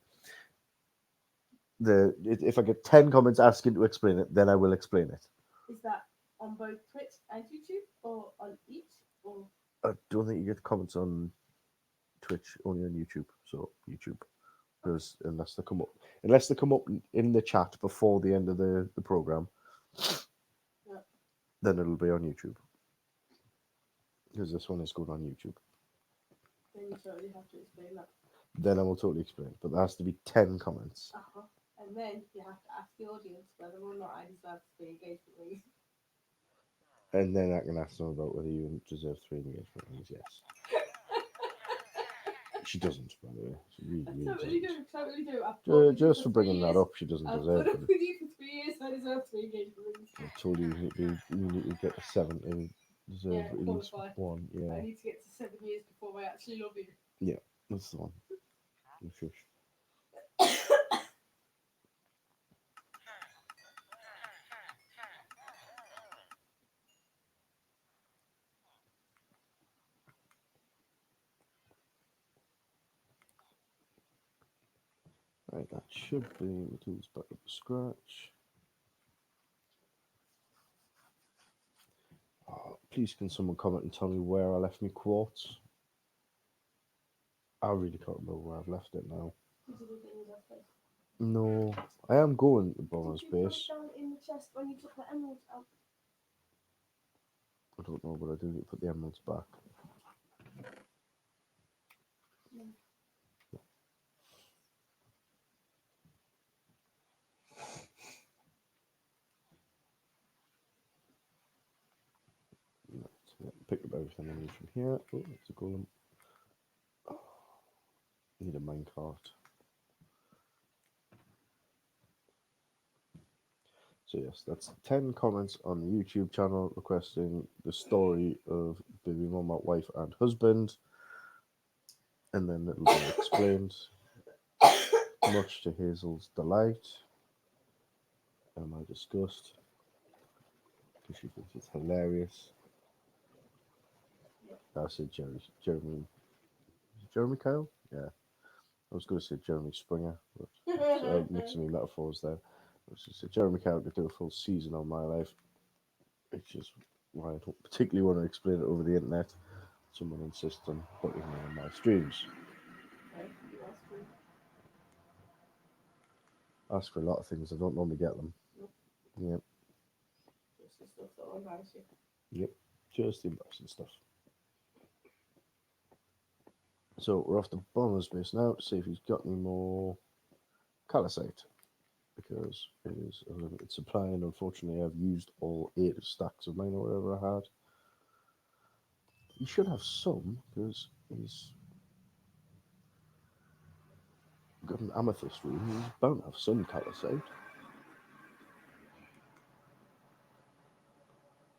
If I get 10 comments asking to explain it, then I will explain it. Is that on both Twitch and YouTube, or on each, or? I don't think you get comments on Twitch, only on YouTube. So YouTube, because unless they come up in the chat before the end of the program, Yeah. then it'll be on YouTube. Because this one is going on YouTube. Then you totally have to explain that. Then I will totally explain. But there has to be 10 comments. Uh-huh. And then you have to ask the audience whether or not I deserve to be engaged with me. And then I can ask them about whether you deserve 3 engagement rings. Yes. She doesn't, by the way. She really, I really totally do. I've doesn't. Just for bringing that up, she doesn't I've deserve put it. up with you for 3 years. I deserve 3 engagement rings. I told you you need to get to 7 and deserve Yeah, at least qualify. 1. I Yeah. need to get to 7 years before I actually love you. Yeah, that's the one. Shush. Right, that should be the tools back up to scratch. Oh, please can someone comment and tell me where I left my quotes? I really can't remember where I've left it now. Did you leave it in your desk place? No, I am going to Bomber's Did you put base. it down in the chest when you took the emeralds out? I don't know, but I do need to put the emeralds back. No. Pick up everything I need from here. Oh, it's a golem. Oh, need a minecart. So yes, that's 10 comments on the YouTube channel requesting the story of baby mama, wife, and husband, and then it'll be explained, much to Hazel's delight and my disgust, because she thinks it's hilarious. I said Jeremy Kyle? Yeah, I was going to say Jeremy Springer, but mixing me metaphors there. She said Jeremy Kyle could do a full season on my life, which is why I don't particularly want to explain it over the internet. Someone insists on putting me on my streams. Okay, you asked for it. Ask for a lot of things, I don't normally get them. Nope. Yep, Just the stuff that will embarrass you. yep, just the embarrassing stuff. So we're off to Bomber's base now to see if he's got any more calcite, because it is a limited supply, and unfortunately I've used all 8 stacks of mine or whatever I had. He should have some, because he's got an amethyst room. He's bound to have some calcite.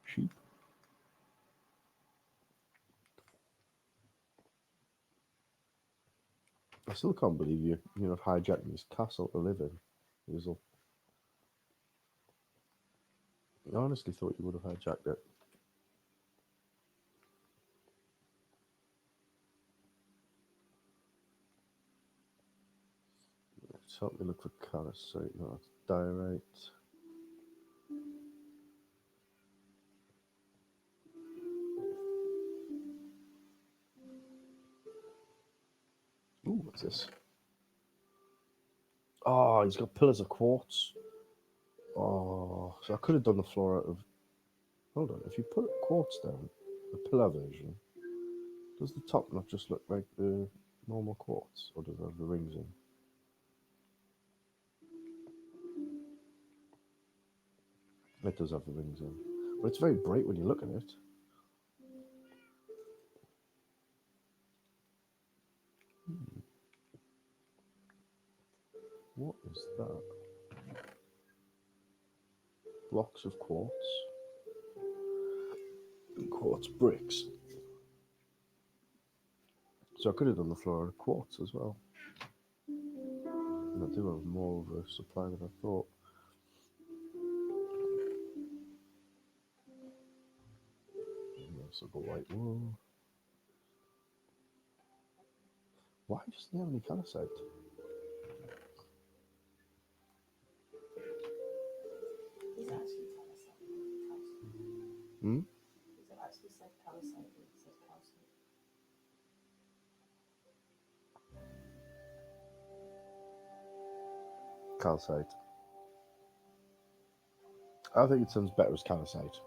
Sheep. I still can't believe you're not hijacking his castle to live in. Hazel. I honestly thought you would have hijacked it. Let's help me look for calcite. No, it's diorite. Ooh, what's this? Oh, he's got pillars of quartz. Oh, so I could have done the floor out of. Hold on, if you put quartz down, the pillar version, does the top not just look like the normal quartz, or does it have the rings in? It does have the rings in, but it's very bright when you look at it. What is that? Blocks of quartz. And quartz bricks. So I could have done the floor out of quartz as well. And I do have more of a supply than I thought. So the white wool. Why doesn't he have any calcite? He's actually calcite. Hmm? He's actually said calcite. He said calcite. Calcite. I think it sounds better as calcite.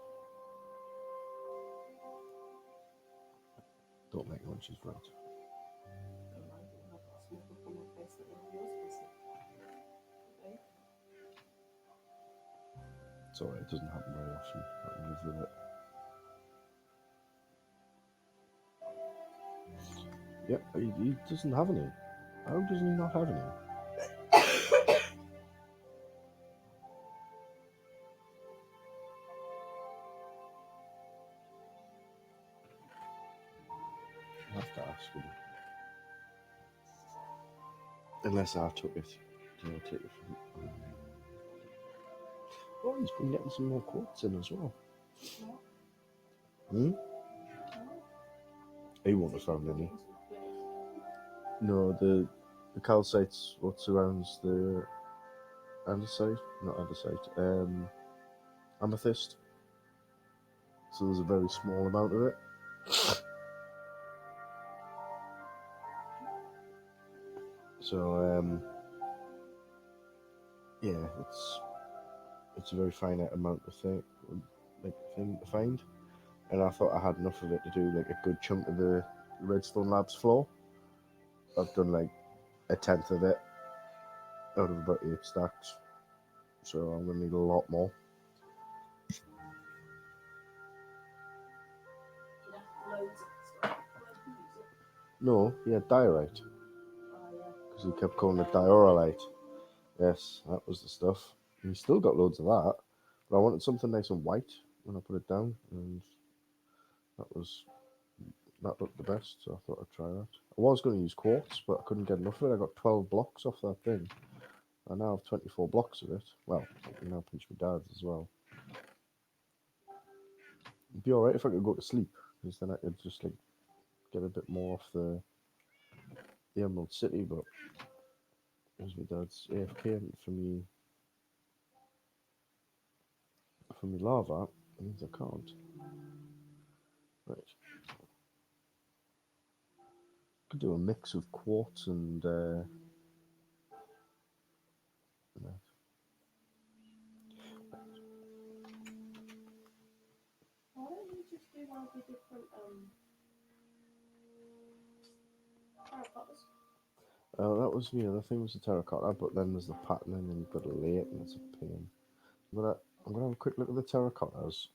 Don't make one, she's right. Don't mind it when I've got a smoke up on my face that nobody else can see. Okay. It's alright, it doesn't happen very often. I can live with it. Yep, he doesn't have any. How does he not have any? I have to ask him. Unless I took it. Did I take it from. Oh, he's been getting some more quartz in as well. No, Hmm? no. He won't have found any. Into the place. No, the calcite's what surrounds the andesite. Not andesite. Amethyst. So there's a very small amount of it. So yeah, it's a very finite amount of thing to find. And I thought I had enough of it to do like a good chunk of the Redstone Labs floor. I've done like a tenth of it out of about 8 stacks. So I'm gonna need a lot more. You'd have loads of stuff. Where'd you use it? No, yeah, diorite. Oh, yeah. Because he kept calling it diorite. Yes, that was the stuff. And he still got loads of that. But I wanted something nice and white when I put it down, and that looked the best, so I thought I'd try that. I was going to use quartz, but I couldn't get enough of it. I got 12 blocks off that thing. I now have 24 blocks of it. Well, I can now pinch my dad's as well. It'd be alright if I could go to sleep, because then I could just like get a bit more off the Emerald City, but as my dad's AFK for me lava, it means I can't. Right. Could do a mix of quartz and that. Why don't you just do one of the different terracottas? That was the other thing was the terracotta, but then there's the patterning and you've got to lay it and it's a pain. I'm gonna have a quick look at the terracottas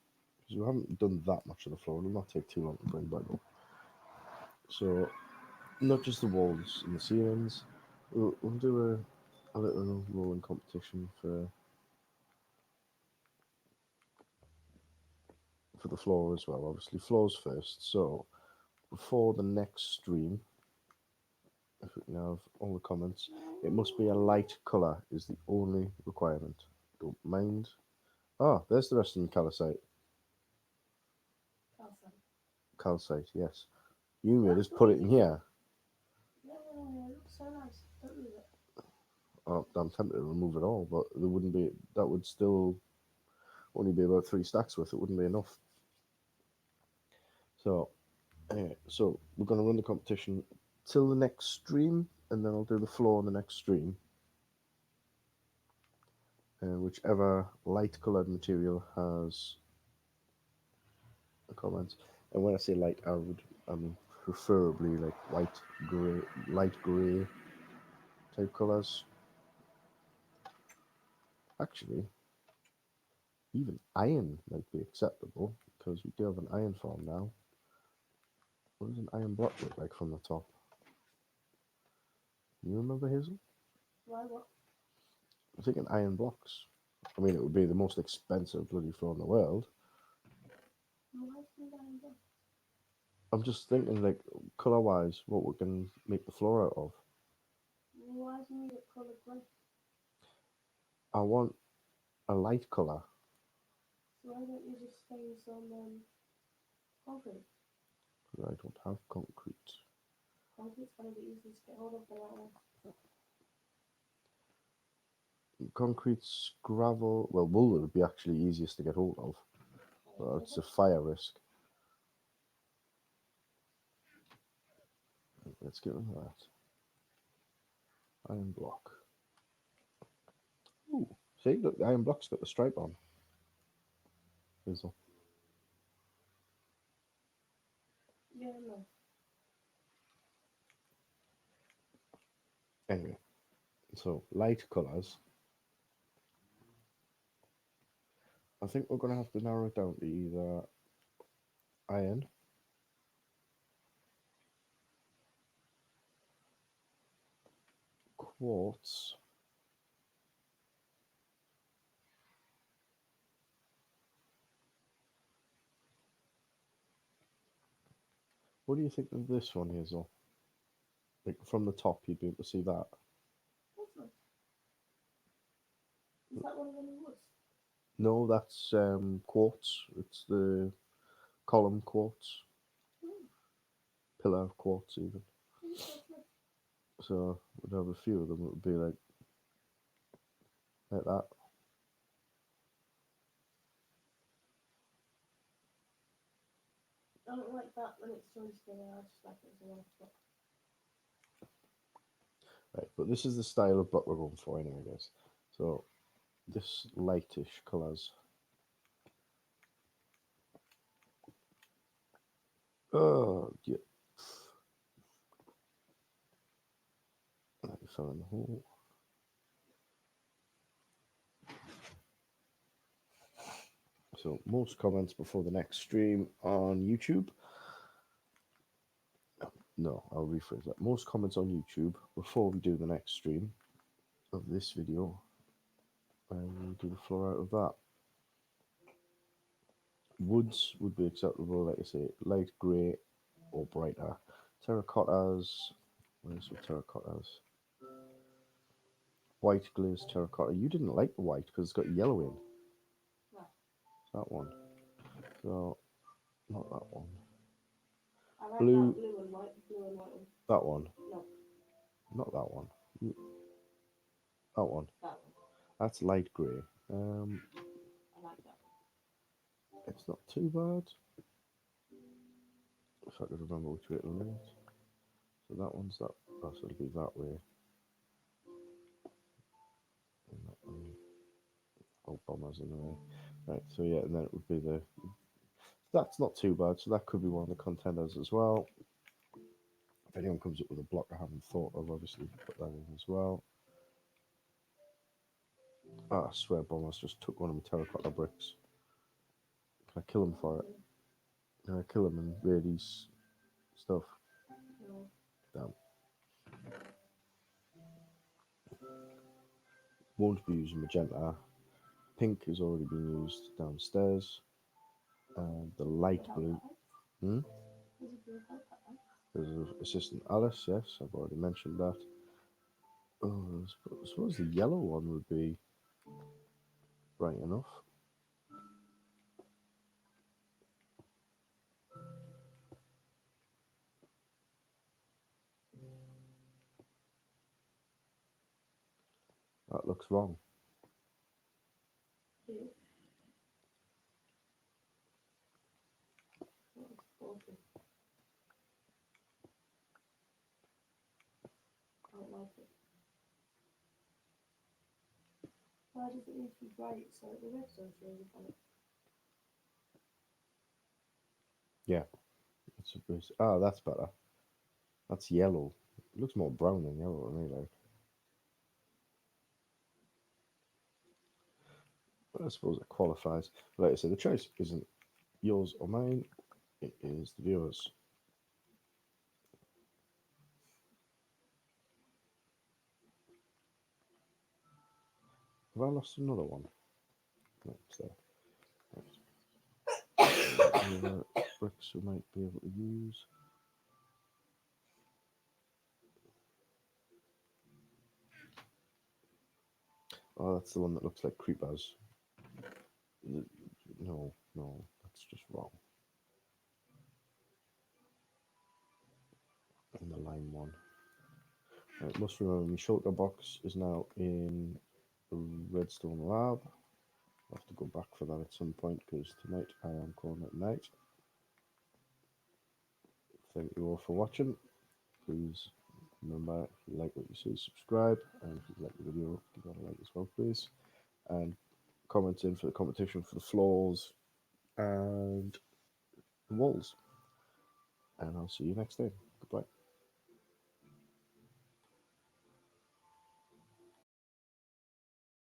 because we haven't done that much of the floor. It'll not take too long to bring back up. So not just the walls and the ceilings, we'll do a little rolling competition for the floor as well. Obviously, floors first. So before the next stream, if we can have all the comments, it must be a light colour is the only requirement. Don't mind. Ah, there's the rest of the calcite. Calcite. Calcite, yes. You made That's us what put you it in use it. here. Yeah, it looks so nice. Don't move it. Oh, I'm tempted to remove it all, but there wouldn't be. That would still only be about 3 stacks worth. It wouldn't be enough. So, so we're going to run the competition till the next stream, and then I'll do the floor on the next stream. Whichever light coloured material has a comment. And when I say light, I mean preferably like white, grey, light grey type colours. Actually, even iron might be acceptable because we do have an iron farm now. What does an iron block look like from the top? You remember, Hazel? Why what? I'm thinking iron blocks. I mean, it would be the most expensive bloody floor in the world. Why is it down there? I'm just thinking, like, colour wise, what we can make the floor out of. Why do you need it coloured grey? I want a light colour. So why don't you just stain some concrete? I don't have concrete. Concrete's gonna be easy to get hold of the right way. Concrete's gravel. Well, wool would be actually easiest to get hold of. But it's a fire risk. Let's get rid of that. Iron block. Ooh, see, look, the iron block's got the stripe on. Hazel. Yeah, no. Anyway, so light colours. I think we're going to have to narrow it down to either iron, quartz, what do you think of this one, Hazel? Like from the top, you'd be able to see that. What's that? Is that one of them woods? No, that's quartz. It's the column quartz, Hmm. pillar quartz even. Interesting. So we'd have a few of them that would be like that. I don't like that when it's jointed. I just like it as a one block. Right, but this is the style of block we're going for anyway, guys. So this lightish colours. Oh, yeah. That fell in the hole. So most comments before the next stream on YouTube. No, I'll rephrase that. Most comments on YouTube before we do the next stream of this video, and we'll do the floor out of that. Woods would be acceptable, like I say, light grey or brighter. Terracottas, where's the terracottas? White glazed terracotta. You didn't like the white because it's got yellow in. No. That one. So, not that one. I like Blue. that blue and white one. That one. No, Not that one. That one. that one. That's light grey. I like that It's not too bad. If I could remember which way it'll lead. So that one's that. Oh, so it'll be that way. And that one. Oh, bombers in the way. Right. So yeah, and then it would be the. That's not too bad. So that could be one of the contenders as well. If anyone comes up with a block I haven't thought of, obviously put that in as well. Ah, I swear, bombers just took one of my terracotta bricks. Can I kill him for it? Can I kill him and raid his stuff? one. No. Damn. won't be using magenta. Pink has already been used downstairs. And the light The blue. helper lights. Hmm? There's a blue helper light. There's Assistant Alice, yes, I've already mentioned that. Oh, I suppose the yellow one would be bright enough. That looks wrong. Blue. Oh, awful. I don't like it. Why does it need to be bright so that the redstone shows up on it? Yeah, that's better. That's yellow. It looks more brown than yellow to me, like. But I suppose it qualifies. Like I said, the choice isn't yours or mine, it is the viewers. Have I lost another one? No, it's there. Any other bricks we might be able to use? Oh, that's the one that looks like creepers. No, no, that's just wrong. And the lime one. Right, must remember my shulker box is now in the redstone lab. I'll have to go back for that at some point because tonight I am calling it night. Thank you all for watching. Please remember, if you like what you see, subscribe, and if you like the video, give that a like as well, please. And comment in for the competition for the floors and the walls. And I'll see you next time.